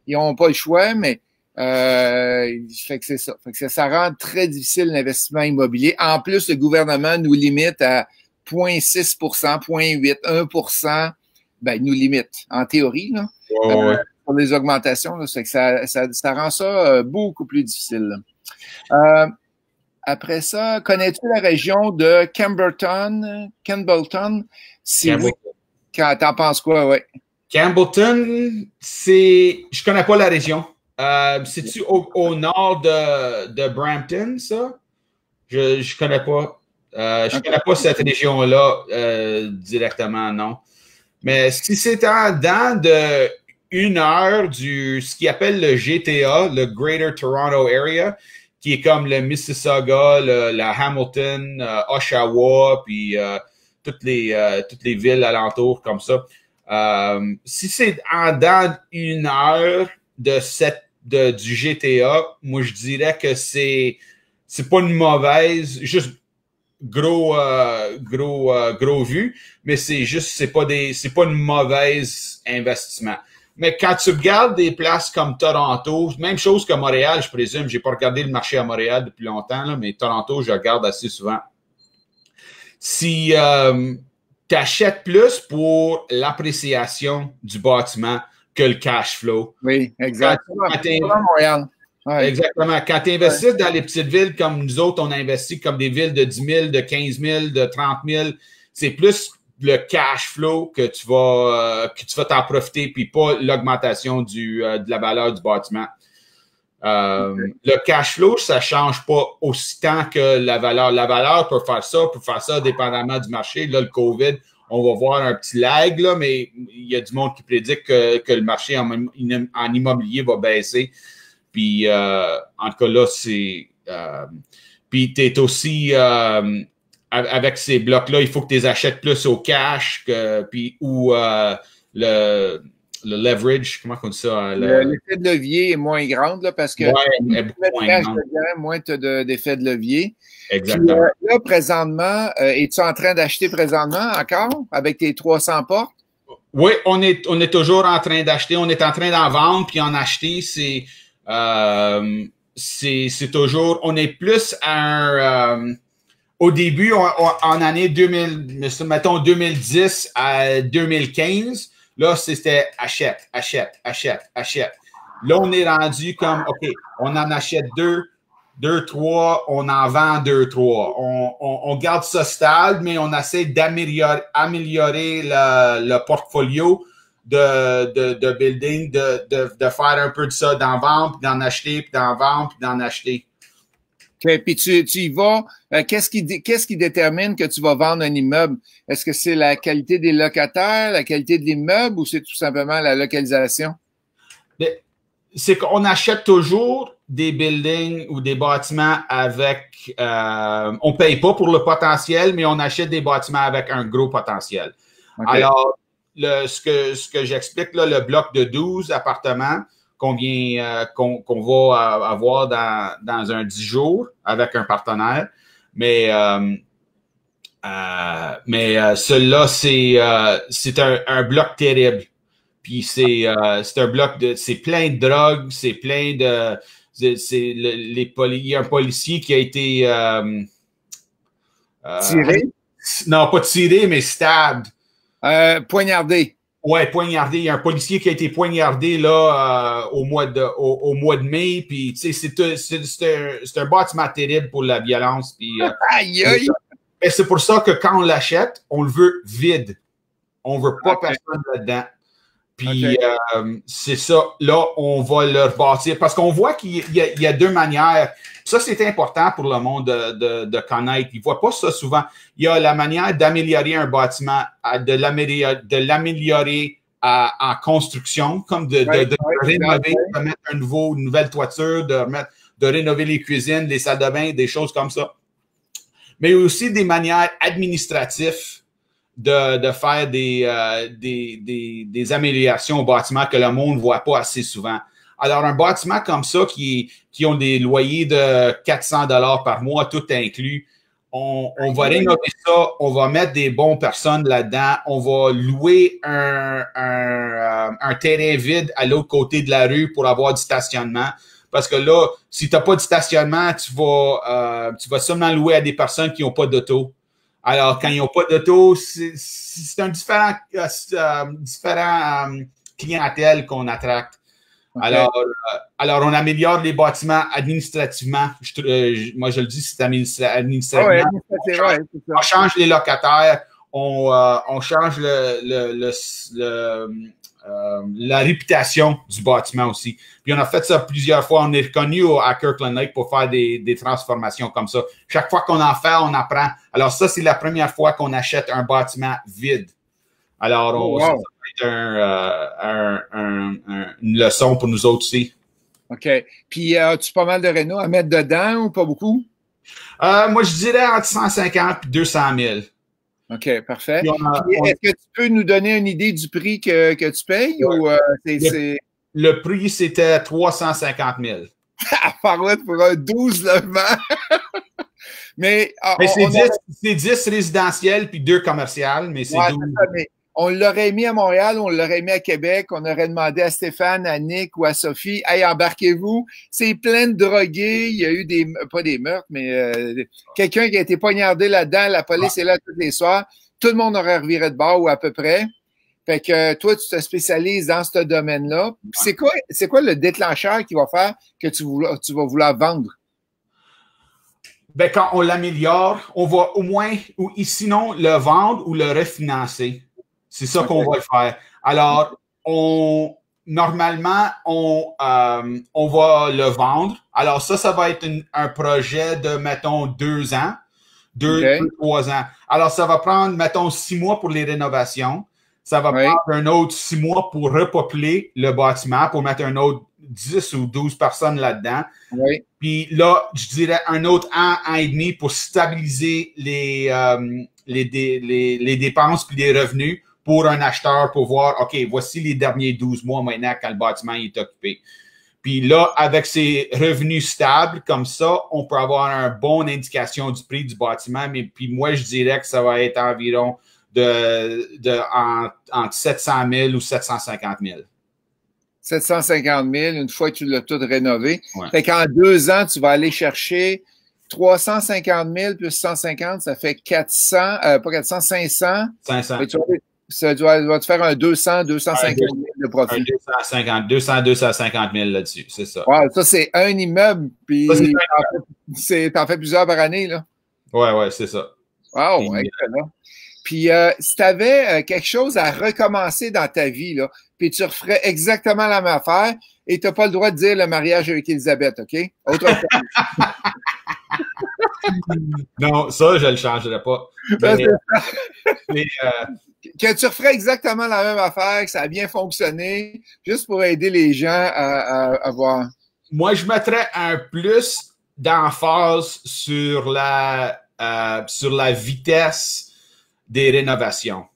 ils n'ont pas le choix, mais fait que c'est ça. Fait que ça rend très difficile l'investissement immobilier. En plus, le gouvernement nous limite à 0,6%, 0,8%, 1%, ben, il nous limite, en théorie, là, pour les augmentations. Là, c'est que ça rend ça beaucoup plus difficile. Après ça, connais-tu la région de Campbellton? T'en penses quoi, ouais? Campbellton, je connais pas la région. C'est-tu au nord de Brampton, ça? Je connais pas. Je connais pas cette région-là directement, non. Mais si c'est en dedans de 1 heure ce qu'ils appellent le GTA, le Greater Toronto Area, qui est comme le Mississauga, la Hamilton, Oshawa, puis toutes les villes alentours comme ça. Si c'est en dedans d'1 heure du GTA, moi je dirais que c'est pas une mauvaise, juste gros vue, mais c'est pas une mauvaise investissement. Mais quand tu regardes des places comme Toronto, même chose que Montréal, je présume, j'ai pas regardé le marché à Montréal depuis longtemps, là, mais Toronto, je regarde assez souvent. Si tu achètes plus pour l'appréciation du bâtiment que le cash flow. Oui, exactement. Exactement. Quand tu investis dans les petites villes comme nous autres, on investit comme des villes de 10 000, de 15 000, de 30 000, c'est plus le cash flow que tu vas t'en profiter, puis pas l'augmentation de la valeur du bâtiment. Le cash flow, ça change pas aussi tant que la valeur. La valeur peut faire ça dépendamment du marché. Là, le COVID, on va voir un petit lag, là, mais il y a du monde qui prédit que le marché en immobilier va baisser. Puis, en tout cas, là, c'est... puis, tu es aussi... avec ces blocs-là, il faut que tu les achètes plus au cash ou le leverage, comment on dit ça? L'effet de levier est moins grand, là, parce que moins tu as d'effet de levier. Exactement. Puis, là, présentement, es-tu en train d'acheter présentement encore avec tes 300 portes? Oui, on est toujours en train d'acheter. On est en train d'en vendre puis en acheter. C'est toujours... On est plus à Au début, en année 2000, mettons 2010 à 2015, là, c'était achète, achète, achète, achète. Là, on est rendu comme, OK, on en achète deux, trois, on en vend deux, trois. On garde ça stable, mais on essaie d'améliorer le portfolio de building, de faire un peu de ça, d'en vendre, puis d'en acheter, puis d'en vendre, puis d'en acheter. Okay. Puis tu y vas, qu'est-ce qui détermine que tu vas vendre un immeuble? Est-ce que c'est la qualité des locataires, la qualité de l'immeuble ou c'est tout simplement la localisation? C'est qu'on achète toujours des buildings ou des bâtiments avec... on ne paye pas pour le potentiel, mais on achète des bâtiments avec un gros potentiel. Okay. Alors, ce que j'explique, là, le bloc de 12 appartements, qu'on va avoir dans un 10 jours avec un partenaire. Mais celui-là, c'est un bloc terrible. Puis c'est un bloc c'est plein de drogues, c'est plein de... il y a un policier qui a été... tiré? Non, pas tiré, mais stabbed. Poignardé. Ouais, poignardé. Il y a un policier qui a été poignardé là au mois de mai. Puis, tu sais, c'est un bâtiment terrible pour la violence. Puis, aïe, aïe! Et c'est pour ça que quand on l'achète, on le veut vide. On veut pas personne là-dedans. Puis, c'est ça. Là, on va le rebâtir. Parce qu'on voit qu'il y a deux manières. Ça, c'est important pour le monde de connaître. Ils ne voient pas ça souvent. Il y a la manière d'améliorer un bâtiment, de l'améliorer en construction, comme de rénover, de mettre une nouvelle toiture, de rénover les cuisines, les salles de bain, des choses comme ça. Mais aussi des manières administratives de faire des améliorations au bâtiment que le monde ne voit pas assez souvent. Alors, un bâtiment comme ça qui ont des loyers de 400 $ par mois, tout inclus, on va rénover ça, on va mettre des bonnes personnes là-dedans, on va louer un terrain vide à l'autre côté de la rue pour avoir du stationnement. Parce que là, si tu n'as pas de stationnement, tu vas seulement louer à des personnes qui n'ont pas d'auto. Alors, quand ils n'ont pas d'auto, c'est un différent clientèle qu'on attraque. Okay. Alors, on améliore les bâtiments administrativement. Moi, je le dis, c'est administrativement. On change les locataires, on change la réputation du bâtiment aussi. Puis, on a fait ça plusieurs fois. On est reconnu à Kirkland Lake pour faire des transformations comme ça. Chaque fois qu'on en fait, on apprend. Alors, ça, c'est la première fois qu'on achète un bâtiment vide. Alors, ça va être une leçon pour nous autres aussi. OK. Puis, as-tu pas mal de réno à mettre dedans ou pas beaucoup? Moi, je dirais entre 150 et 200 000. OK, parfait. Est-ce que tu peux nous donner une idée du prix que tu payes? Ou, le prix, c'était 350 000. Parouette pour un 12 logements. Mais c'est 10 résidentiels puis 2 commerciales, mais c'est 12. On l'aurait mis à Montréal, on l'aurait mis à Québec, on aurait demandé à Stéphane, à Nick ou à Sophie, « Hey, embarquez-vous! » C'est plein de drogués, il y a eu pas des meurtres, mais quelqu'un qui a été poignardé là-dedans, la police est là tous les soirs, tout le monde aurait reviré de bord ou à peu près. Fait que toi, tu te spécialises dans ce domaine-là. C'est quoi le déclencheur qui va faire que tu vas vouloir vendre? Ben, quand on l'améliore, on va au moins, ou sinon, le vendre ou le refinancer. C'est ça qu'on va le faire. Alors, normalement, on va le vendre. Alors, ça va être un projet de, mettons, 2 ans, 3 ans. Alors, ça va prendre, mettons, 6 mois pour les rénovations. Ça va prendre un autre 6 mois pour repeupler le bâtiment, pour mettre un autre 10 ou 12 personnes là-dedans. Oui. Puis là, je dirais un autre an et demi pour stabiliser les dépenses puis les revenus pour un acheteur pour voir, OK, voici les derniers 12 mois maintenant quand le bâtiment est occupé. Puis là, avec ces revenus stables comme ça, on peut avoir une bonne indication du prix du bâtiment. Mais puis moi, je dirais que ça va être environ entre 700 000 ou 750 000. 750 000, une fois que tu l'as tout rénové. Ouais. Fait qu'en 2 ans, tu vas aller chercher 350 000 plus 150, ça fait 400, pas 400, 500. 500. Ça doit te faire un 200, 250 000 de profit. 250 000 là-dessus, c'est ça. Ouais, ça, c'est un immeuble, puis t'en fais plusieurs par année, là. Ouais, c'est ça. Wow, excellent. Puis, si tu avais quelque chose à recommencer dans ta vie, là, puis tu referais exactement la même affaire, et tu n'as pas le droit de dire le mariage avec Elisabeth, OK? Autre chose. Non, ça, je ne le changerais pas. Que tu referais exactement la même affaire, que ça a bien fonctionné, juste pour aider les gens à voir. Moi, je mettrais un plus d'emphase sur la vitesse des rénovations.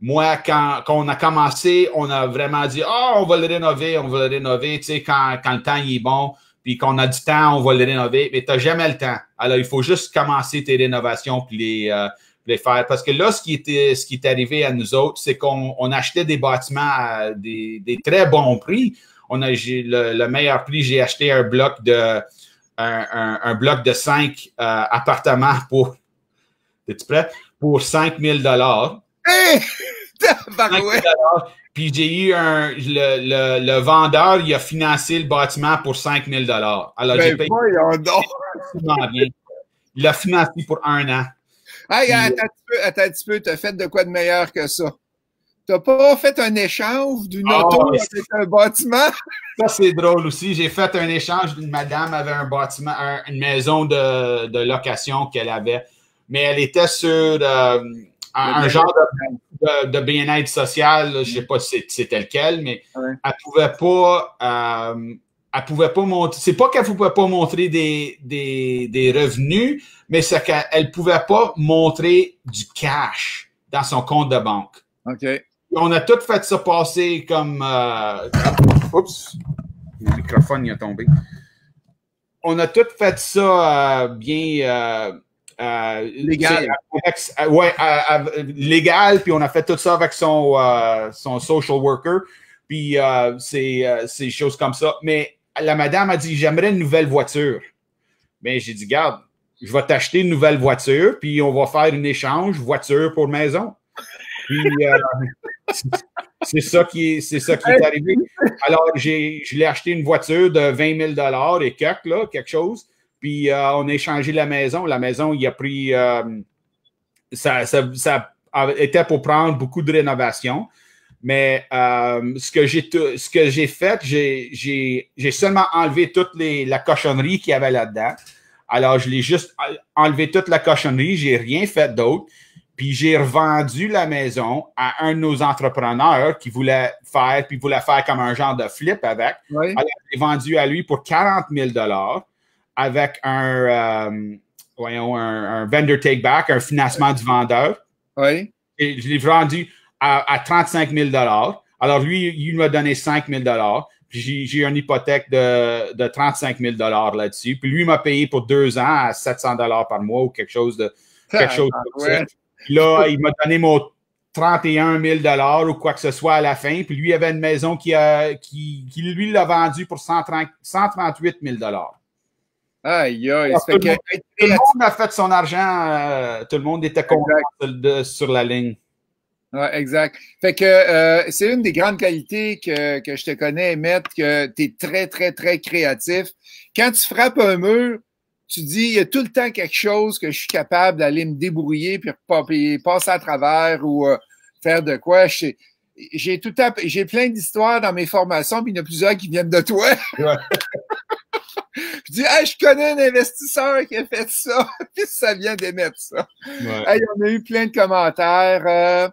Moi, quand on a commencé, on a vraiment dit « Ah, on va le rénover, tu sais, quand le temps il est bon, puis qu'on a du temps, on va le rénover. » Mais tu n'as jamais le temps. Alors, il faut juste commencer tes rénovations puis les faire. Parce que là, ce qui est arrivé à nous autres, c'est qu'on achetait des bâtiments à des très bons prix. Le meilleur prix, j'ai acheté un bloc de 5 appartements pour... Es-tu prêt? Pour 5 000 $. Hey! Puis j'ai eu le vendeur, il a financé le bâtiment pour 5 000 $. Alors, j'ai payé. Il l'a financé pour 1 an. Hey, attends un petit peu, t'as fait de quoi de meilleur que ça? T'as pas fait un échange d'une auto avec un bâtiment? Ça, c'est drôle aussi. J'ai fait un échange d'une madame avait un bâtiment, une maison de location qu'elle avait. Mais elle était sur un genre de bien-être social. Là, je ne sais pas si c'était lequel, mais elle pouvait pas montrer. C'est pas qu'elle ne pouvait pas montrer des revenus, mais c'est qu'elle ne pouvait pas montrer du cash dans son compte de banque. OK. On a tout fait ça passer comme oups, mon microphone il a tombé. On a tout fait ça bien légal. Légal, puis on a fait tout ça avec son social worker, puis ces choses comme ça. Mais la madame a dit, j'aimerais une nouvelle voiture. Mais j'ai dit, garde, je vais t'acheter une nouvelle voiture, puis on va faire un échange voiture pour maison. Puis c'est ça qui est arrivé. Alors, je l'ai acheté une voiture de 20 000 $ et quelque chose. Puis on a échangé la maison. La maison, il a pris... ça était pour prendre beaucoup de rénovation. Mais ce que j'ai fait, j'ai seulement enlevé toute la cochonnerie qu'il y avait là-dedans. Alors, je l'ai juste enlevé toute la cochonnerie. J'ai rien fait d'autre. Puis j'ai revendu la maison à un de nos entrepreneurs qui voulait faire comme un genre de flip avec. Oui. Alors, j'ai vendu à lui pour 40 000 $ avec un vendor take-back, un financement du vendeur. Oui. Et je l'ai vendu à 35 000 $. Alors, lui, il m'a donné 5 000 $. Puis j'ai une hypothèque de 35 000 $ là-dessus. Puis lui, il m'a payé pour 2 ans à 700 $ par mois ou quelque chose comme ça. Là, il m'a donné mon 31 000 $ ou quoi que ce soit à la fin. Puis lui, il avait une maison qui lui, l'a vendu pour 138 000 $. Aïe, aïe. Tout le monde a fait son argent. Tout le monde était content sur la ligne. Ouais, exact. Fait que c'est une des grandes qualités que je te connais, Emmett, que tu es très, très, très créatif. Quand tu frappes un mur, tu dis, il y a tout le temps quelque chose que je suis capable d'aller me débrouiller puis passer à travers ou faire de quoi. J'ai plein d'histoires dans mes formations, puis il y en a plusieurs qui viennent de toi. Ouais. Je dis, hey, je connais un investisseur qui a fait ça, puis ça vient d'émettre ça. Ouais. Hey, on a eu plein de commentaires.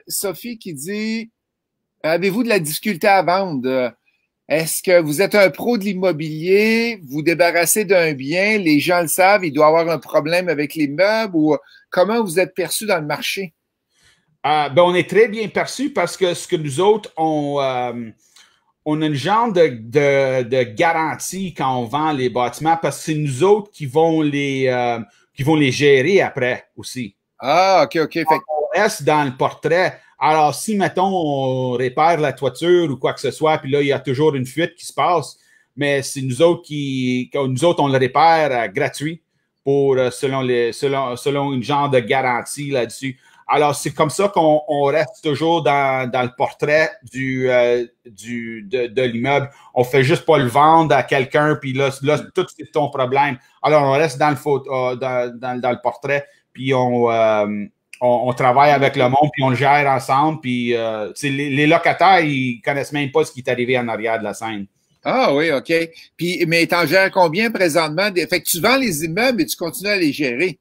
Sophie qui dit, avez-vous de la difficulté à vendre? Est-ce que vous êtes un pro de l'immobilier, vous débarrassez d'un bien, les gens le savent, il doit avoir un problème avec les meubles ou comment vous êtes perçu dans le marché? On est très bien perçu parce que ce que nous autres, on a une genre de garantie quand on vend les bâtiments parce que c'est nous autres qui vont les gérer après aussi. Ah, OK. On reste dans le portrait. Alors, si, mettons, on répare la toiture ou quoi que ce soit, puis là, il y a toujours une fuite qui se passe, mais c'est nous autres on le répare gratuit selon une genre de garantie là-dessus. Alors, c'est comme ça qu'on reste toujours dans le portrait de l'immeuble. On fait juste pas le vendre à quelqu'un, puis là tout c'est ton problème. Alors, on reste dans le portrait, puis on travaille avec le monde, puis on le gère ensemble. Puis les locataires, ils connaissent même pas ce qui est arrivé en arrière de la scène. Ah oui, OK. Puis, mais t'en gères combien présentement? Fait que tu vends les immeubles et tu continues à les gérer.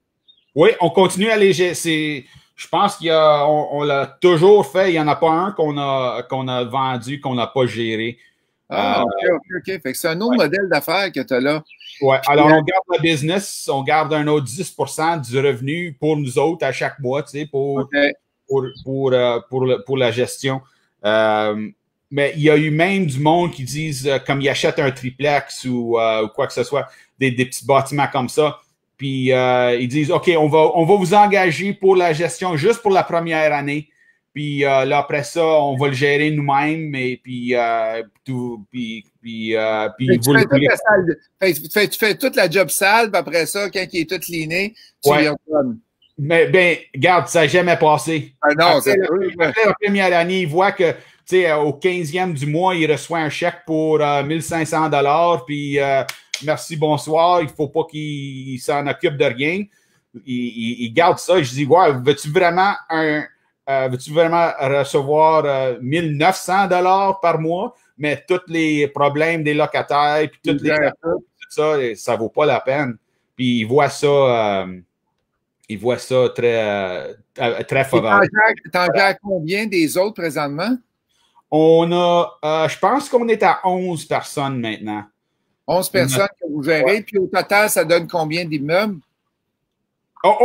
Oui, on continue à les gérer. Je pense on l'a toujours fait. Il n'y en a pas un qu'on a vendu, qu'on n'a pas géré. Ah, OK. Fait que c'est un autre modèle d'affaires que tu as là. Oui, alors on garde le business, on garde un autre 10% du revenu pour nous autres à chaque mois, tu sais, pour la gestion. Mais il y a eu même du monde qui disent, comme ils achètent un triplex ou quoi que ce soit, des petits bâtiments comme ça, puis ils disent, OK, on va vous engager pour la gestion juste pour la première année. Puis là, après ça, on va le gérer nous-mêmes. Et puis, tu fais toute la job sale, puis après ça, quand il est tout liné, tu y redonnes. Mais ben, regarde, ça n'a jamais passé. Ah non, après la première année, il voit que au 15e du mois, il reçoit un chèque pour 1500 $, puis merci, bonsoir, il ne faut pas qu'il s'en occupe de rien. Il garde ça. Je dis, ouais, veux-tu vraiment recevoir 1900 $ par mois, mais tous les problèmes des locataires, puis toutes les tout ça vaut pas la peine. Puis il voit ça très favorable. T'en gères combien des autres présentement? On a, je pense qu'on est à 11 personnes maintenant. 11 personnes que vous gérez, puis au total, ça donne combien d'immeubles? Non,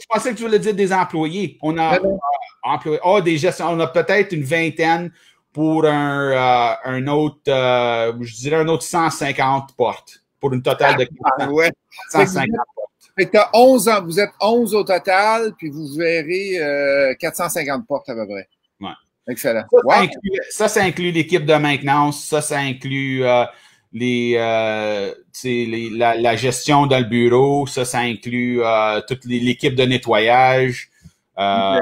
je pensais que tu voulais dire des employés. On a des gestions. On a peut-être une vingtaine pour un autre, je dirais un autre 150 portes pour une totale de 150 portes. Fait que t'as 11 ans, vous êtes 11 au total, puis vous gérez 450 portes à peu près. Ouais. Excellent. Ça inclut l'équipe de maintenance, ça inclut la gestion dans le bureau, ça inclut toute l'équipe de nettoyage. Okay.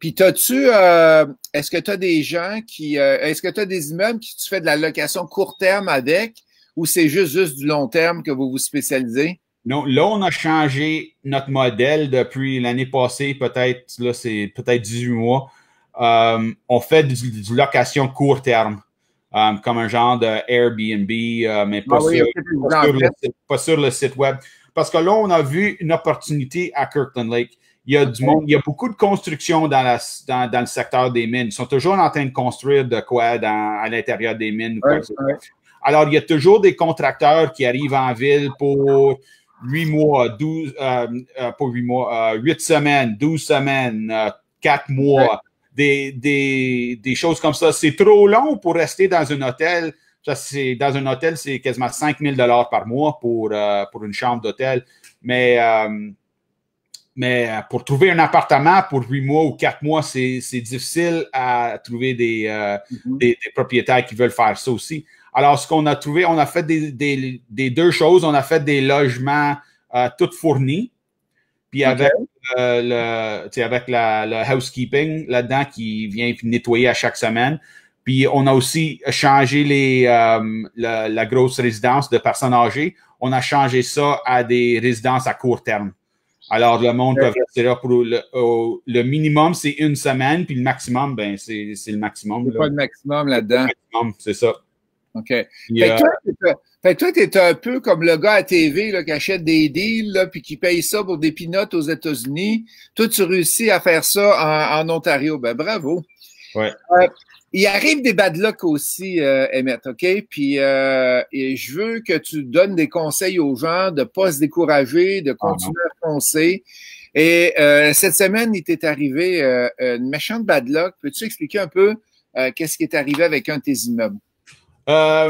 Puis est-ce que tu as des gens est-ce que tu as des immeubles qui tu fais de la location court terme avec, ou c'est juste du long terme que vous vous spécialisez? Non, là, on a changé notre modèle depuis l'année passée, c'est peut-être 18 mois. On fait du location court terme, comme un genre de Airbnb, mais pas sur le site web. Parce que là, on a vu une opportunité à Kirkland Lake. Il y a du monde, il y a beaucoup de construction dans le secteur des mines. Ils sont toujours en train de construire de quoi à l'intérieur des mines. Alors, il y a toujours des contracteurs qui arrivent en ville pour 8 mois, 12, pas 8 mois, 8 semaines, 12 semaines, 4 mois, des choses comme ça. C'est trop long pour rester dans un hôtel. Dans un hôtel, c'est quasiment 5 000 $ par mois pour une chambre d'hôtel. Mais pour trouver un appartement pour 8 mois ou 4 mois, c'est difficile à trouver des propriétaires qui veulent faire ça aussi. Alors, ce qu'on a trouvé, on a fait des deux choses. On a fait des logements tout fournis, puis avec le housekeeping là-dedans qui vient nettoyer à chaque semaine. Puis, on a aussi changé la grosse résidence de personnes âgées. On a changé ça à des résidences à court terme. Alors, le monde peut rester là pour le minimum, c'est 1 semaine, puis le maximum, ben c'est le maximum. C'est pas le maximum là-dedans. Le maximum, c'est ça. OK. Fait que toi, t'es un peu comme le gars à TV là, qui achète des deals là, puis qui paye ça pour des peanuts aux États-Unis. Toi, tu réussis à faire ça en Ontario. Ben bravo. Ouais. Il arrive des bad luck aussi, Emmett, OK? Puis et je veux que tu donnes des conseils aux gens de ne pas se décourager, de continuer à foncer. Et cette semaine, il t'est arrivé une méchante bad luck. Peux-tu expliquer un peu qu'est-ce qui est arrivé avec un de tes immeubles? On a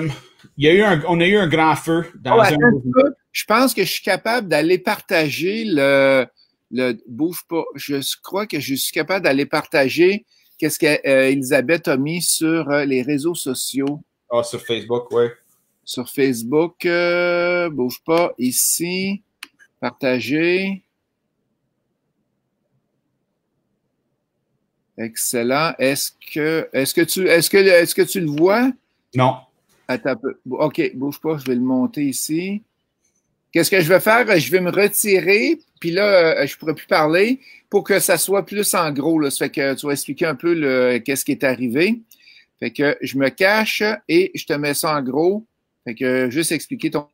eu un grand feu dans Je pense que je suis capable d'aller partager bouge pas. Je crois que je suis capable d'aller partager qu'est-ce qu'Elisabeth a mis sur les réseaux sociaux. Ah, sur Facebook, oui. Sur Facebook, bouge pas, ici, partager. Excellent. Est-ce que tu le vois? Non. Attends un peu. OK, bouge pas, je vais le monter ici. Qu'est-ce que je vais faire? Je vais me retirer, puis là, je ne pourrai plus parler pour que ça soit plus en gros. Là. Ça fait que tu vas expliquer un peu qu'est-ce qui est arrivé. Fait que je me cache et je te mets ça en gros. Fait que juste expliquer ton...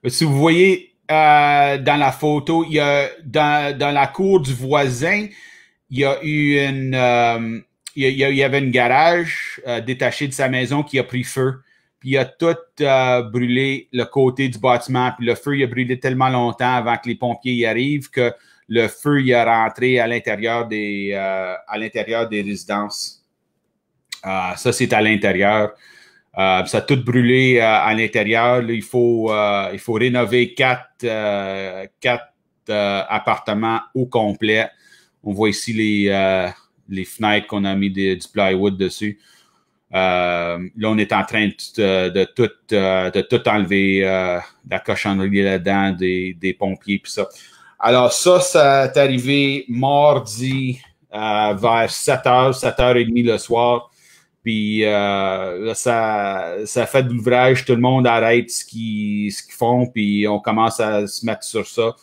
Si vous voyez dans la photo, il y a dans la cour du voisin, il y a eu il y avait une garage détaché de sa maison qui a pris feu. Puis il a tout brûlé le côté du bâtiment. Puis le feu, il a brûlé tellement longtemps avant que les pompiers y arrivent que le feu, il a rentré à l'intérieur des résidences. Ça, c'est à l'intérieur. Ça a tout brûlé à l'intérieur. Il faut rénover quatre appartements au complet. On voit ici les fenêtres qu'on a mis du plywood dessus. Là, on est en train de tout enlever, la cochonnerie là-dedans, des pompiers puis ça. Alors ça est arrivé mardi vers 7h, 7h30 le soir. Puis là, ça fait de l'ouvrage, tout le monde arrête ce qu'ils font, puis on commence à se mettre sur ça.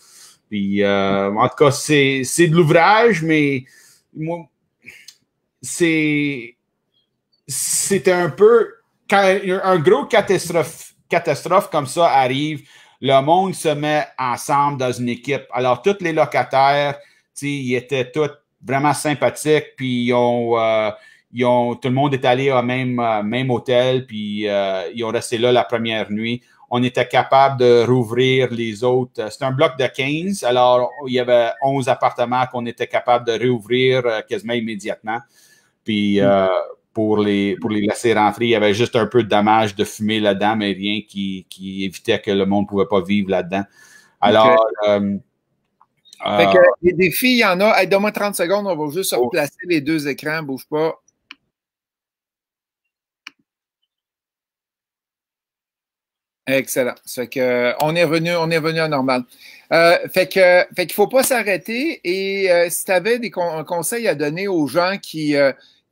Puis en tout cas, c'est de l'ouvrage, mais moi, c'est un peu quand un gros catastrophe comme ça arrive, le monde se met ensemble dans une équipe. Alors, tous les locataires, ils étaient tous vraiment sympathiques, puis tout le monde est allé au même hôtel, puis ils ont resté là la première nuit. On était capable de rouvrir les autres. C'est un bloc de 15, alors il y avait 11 appartements qu'on était capable de réouvrir quasiment immédiatement. Puis pour les laisser rentrer, il y avait juste un peu de dommages de fumée là-dedans, mais rien qui évitait que le monde ne pouvait pas vivre là-dedans. Alors, fait que les défis, il y en a. Hey, donne-moi 30 secondes, on va juste replacer les deux écrans, bouge pas. Excellent. Ça fait que on est revenu à normal. Fait qu'il faut pas s'arrêter. Et si tu avais un conseil à donner aux gens qui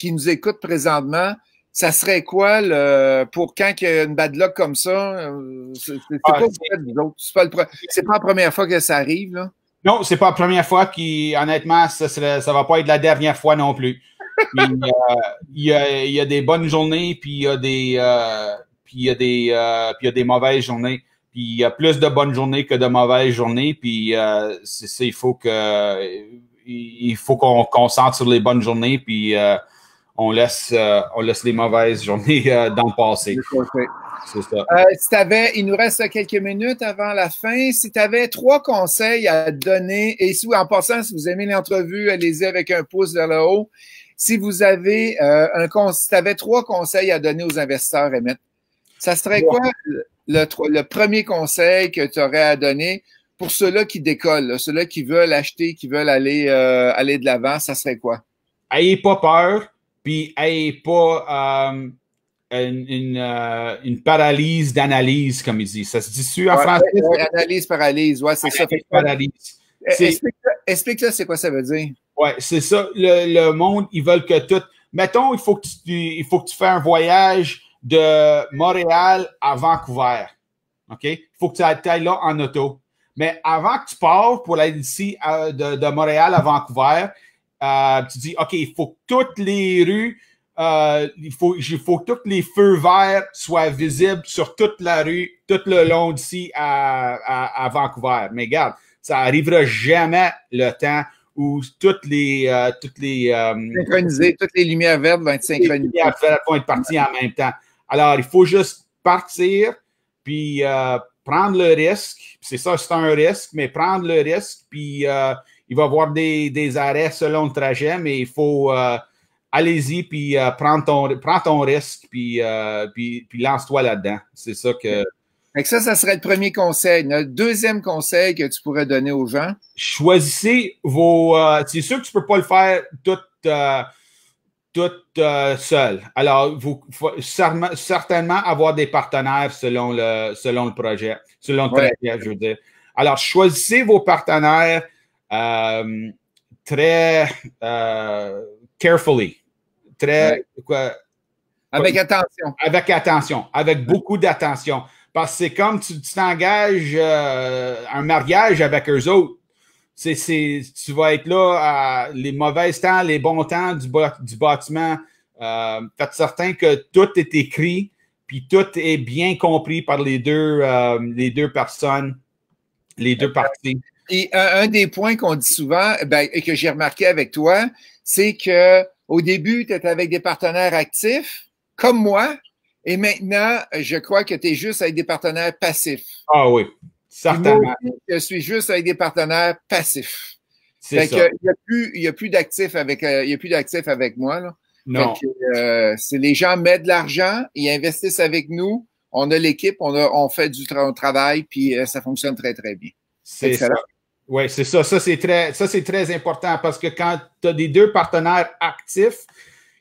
nous écoutent présentement, ça serait quoi pour quand il y a une bad luck comme ça? C'est pas la première fois que ça arrive, là? Non, c'est pas la première fois. Puis honnêtement, ça va pas être la dernière fois non plus. Puis, il y a des bonnes journées, puis il y a des mauvaises journées. Puis il y a plus de bonnes journées que de mauvaises journées. Puis il faut qu'on concentre sur les bonnes journées, puis on laisse les mauvaises journées dans le passé. C'est ça. Il nous reste quelques minutes avant la fin. Si tu avais 3 conseils à donner, et si en passant, si vous aimez l'entrevue, allez-y avec un pouce vers le haut. Si vous avez si tu avais 3 conseils à donner aux investisseurs, Emmett, ça serait quoi le premier conseil que tu aurais à donner pour ceux-là qui décollent, ceux-là qui veulent acheter, qui veulent aller de l'avant, ça serait quoi? Ayez pas peur, puis ayez pas une paralyse d'analyse, comme il dit. Ça se dit en français? Analyse, paralyse, ouais, c'est ça. Paralyse. Explique-le, c'est quoi ça veut dire? Oui, c'est ça. Le monde, ils veulent que tout... Mettons, il faut que tu fasses un voyage de Montréal à Vancouver. OK? Il faut que tu ailles là en auto. Mais avant que tu pars pour aller d'ici de Montréal à Vancouver, tu dis, OK, il faut que toutes les rues, il faut que tous les feux verts soient visibles sur toute la rue, tout le long d'ici à Vancouver. Mais regarde, ça n'arrivera jamais le temps où toutes les synchronisées, toutes les lumières vertes vont être synchronisées. Les lumières vertes vont être parties en même temps. Alors, il faut juste partir, puis prendre le risque. C'est ça, c'est un risque, mais prendre le risque, puis il va y avoir des arrêts selon le trajet, mais il faut allez-y, puis prends ton risque, puis lance-toi là-dedans. C'est ça que... Fait que ça serait le premier conseil. Le deuxième conseil que tu pourrais donner aux gens? Choisissez vos... c'est sûr que tu ne peux pas le faire tout tout seul. Alors, faut certainement avoir des partenaires selon le projet, selon le trajet, je veux dire. Alors, choisissez vos partenaires très carefully, très avec attention. Avec attention, avec beaucoup d'attention. Parce que c'est comme tu t'engages un mariage avec eux autres. Tu vas être là à les mauvais temps, les bons temps du bâtiment. Faites certain que tout est écrit, puis tout est bien compris par les deux personnes, les deux parties. Et un des points qu'on dit souvent, et que j'ai remarqué avec toi, c'est que au début, tu étais avec des partenaires actifs, comme moi, et maintenant, je crois que tu es juste avec des partenaires passifs. Ah oui. Certainement. Moi aussi, je suis juste avec des partenaires passifs. C'est ça. Il n'y a plus d'actifs avec moi. Là. Non. C'est les gens mettent de l'argent, ils investissent avec nous, on a l'équipe, on fait du travail, puis ça fonctionne très, très bien. C'est ça. Oui, c'est ça. Ça, c'est très important parce que quand tu as des deux partenaires actifs,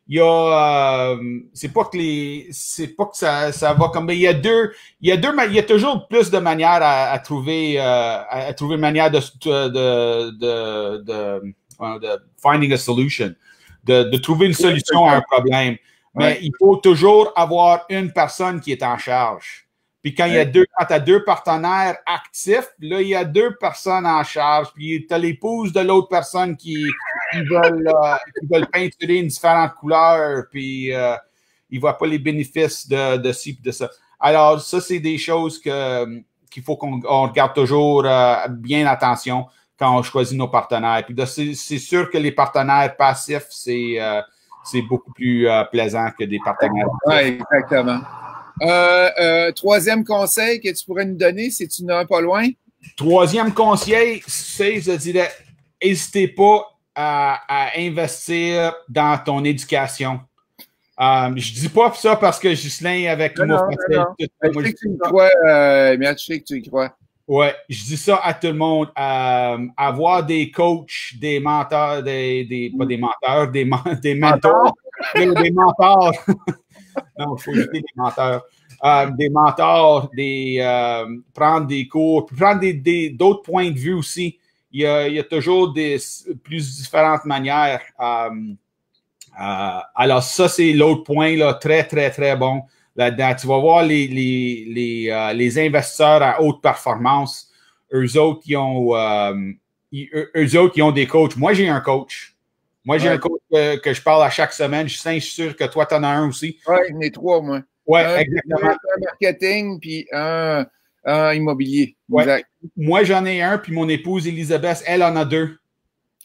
il y a c'est pas que ça va comme il y a toujours plus de manières à trouver une manière de finding a solution, de trouver une solution à un problème. Mais il faut toujours avoir une personne qui est en charge. Puis quand quand tu as deux partenaires actifs, là, il y a deux personnes en charge. Puis tu as l'épouse de l'autre personne qui veulent peinturer une différente couleur. Puis ils ne voient pas les bénéfices de ci et de ça. Alors, ça, c'est des choses qu'il faut qu'on regarde toujours bien attention quand on choisit nos partenaires. Puis c'est sûr que les partenaires passifs, c'est beaucoup plus plaisant que des partenaires actifs. Oui, exactement. Troisième conseil que tu pourrais nous donner, si tu n'as pas loin? Troisième conseil, c'est, je dirais, n'hésitez pas à investir dans ton éducation. Je dis pas ça parce que Ghislain avec non. Je sais que tu y crois, mais je sais que tu y crois. Ouais, je dis ça à tout le monde. Avoir des coachs, des mentors, pas des menteurs, des mentors. Des mentors. Non, il faut éviter les menteurs. Des mentors, prendre des cours, prendre d'autres points de vue aussi. Il y a toujours plus différentes manières. Alors, ça, c'est l'autre point, là, très, très, très bon. Là-dedans, tu vas voir les investisseurs à haute performance. Eux autres, ils ont des coachs. Moi, j'ai un coach. Moi, j'ai un coach que je parle à chaque semaine. Je suis sûr que toi, tu en as un aussi. Oui, j'en ai trois, moi. Oui, exactement. Un marketing, puis un immobilier. Ouais. Exact. Moi, j'en ai un, puis mon épouse, Elisabeth, elle en a deux.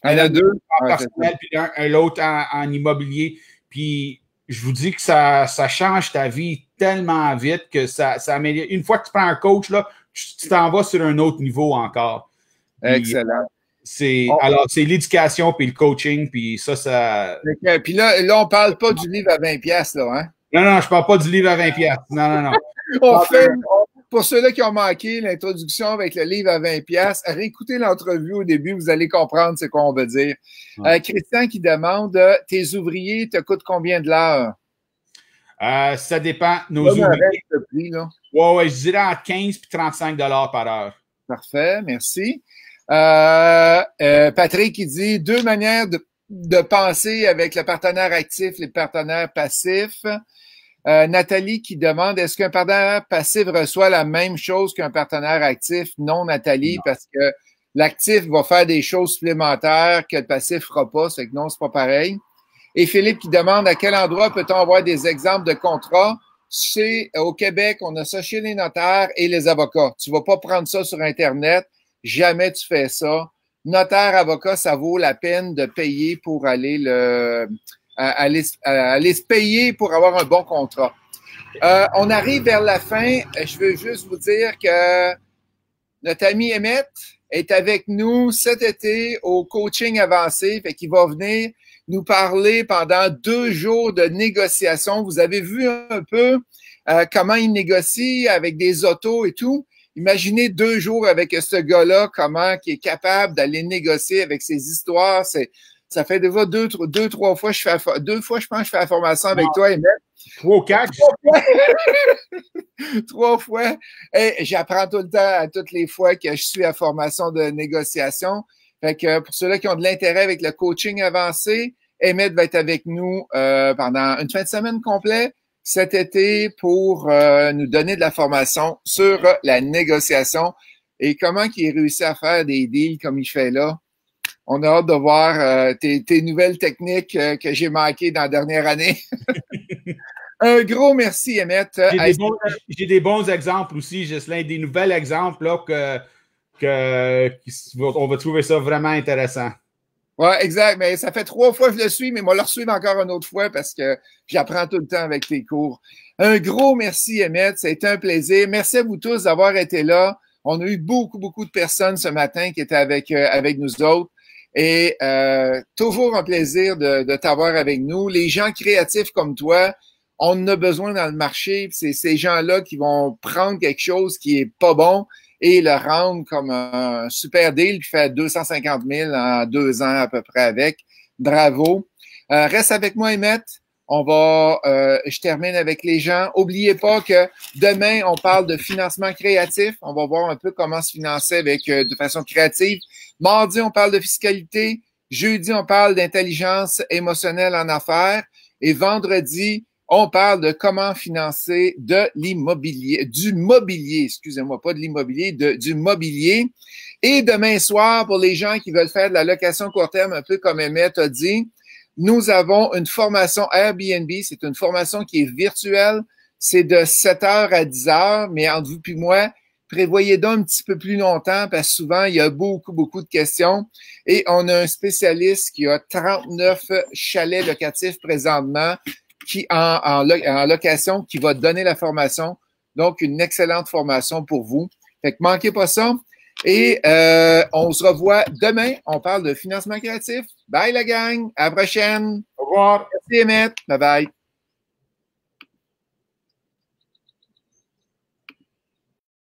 Elle a deux? En personnel, puis l'autre en immobilier. Puis, je vous dis que ça change ta vie tellement vite que ça améliore. Une fois que tu prends un coach, là, tu t'en vas sur un autre niveau encore. Puis, excellent. Alors, c'est l'éducation puis le coaching, puis ça... Puis là, on ne parle pas du livre à 20$, là, hein? Non, je ne parle pas du livre à 20$. Non. Pour ceux-là qui ont manqué l'introduction avec le livre à 20$, réécoutez l'entrevue au début, vous allez comprendre ce qu'on veut dire. Christian qui demande, tes ouvriers te coûtent combien de l'heure? Ça dépend. Nos ouvriers... Oui, je dirais entre 15 et 35$ par heure. Parfait, merci. Patrick qui dit deux manières de penser avec le partenaire actif et le partenaire passif. Nathalie qui demande est-ce qu'un partenaire passif reçoit la même chose qu'un partenaire actif? Non, Nathalie, non. Parce que l'actif va faire des choses supplémentaires que le passif ne fera pas, c'est que non, c'est pas pareil. Et Philippe qui demande à quel endroit peut-on avoir des exemples de contrats? Au Québec, on a ça chez les notaires et les avocats. Tu ne vas pas prendre ça sur Internet. Jamais tu fais ça. Notaire, avocat, ça vaut la peine de payer pour aller se payer pour avoir un bon contrat. On arrive vers la fin. Je veux juste vous dire que notre ami Emmett est avec nous cet été au coaching avancé. Fait qu'il va venir nous parler pendant 2 jours de négociation. Vous avez vu un peu comment il négocie avec des autos et tout. Imaginez 2 jours avec ce gars-là, comment il est capable d'aller négocier avec ses histoires. Ça fait déjà trois fois, je pense que je fais la formation avec toi, Emmett. 3 ou 4. 3 fois. Et j'apprends tout le temps, à toutes les fois que je suis à formation de négociation. Fait que pour ceux-là qui ont de l'intérêt avec le coaching avancé, Emmett va être avec nous pendant une fin de semaine complète cet été pour nous donner de la formation sur la négociation et comment il réussit à faire des deals comme il fait là. On a hâte de voir tes nouvelles techniques que j'ai manquées dans la dernière année. Un gros merci, Emmett. J'ai des bons exemples aussi, Ghislain, des nouveaux exemples là, on va trouver ça vraiment intéressant. Oui, exact. Mais ça fait 3 fois que je le suis, mais moi, le suivre encore une autre fois parce que j'apprends tout le temps avec tes cours. Un gros merci, Emmett. Ça a été un plaisir. Merci à vous tous d'avoir été là. On a eu beaucoup de personnes ce matin qui étaient avec nous autres. Et toujours un plaisir de t'avoir avec nous. Les gens créatifs comme toi, on en a besoin dans le marché. C'est ces gens-là qui vont prendre quelque chose qui est pas bon et le rendre comme un super deal qui fait 250 000 en 2 ans à peu près avec. Bravo. Reste avec moi, Emmett. Je termine avec les gens. Oubliez pas que demain, on parle de financement créatif. On va voir un peu comment se financer de façon créative. Mardi, on parle de fiscalité. Jeudi, on parle d'intelligence émotionnelle en affaires. Et vendredi, on parle de comment financer du mobilier, excusez-moi, pas de l'immobilier, du mobilier. Et demain soir, pour les gens qui veulent faire de la location court terme, un peu comme Emmett a dit, nous avons une formation Airbnb. C'est une formation qui est virtuelle. C'est de 7h à 10h, mais entre vous puis moi, prévoyez donc un petit peu plus longtemps parce que souvent, il y a beaucoup de questions. Et on a un spécialiste qui a 39 chalets locatifs présentement en location qui va donner la formation. Donc, une excellente formation pour vous. Fait que manquez pas ça. Et on se revoit demain. On parle de financement créatif. Bye la gang. À la prochaine. Au revoir. Merci Emmett. Bye bye.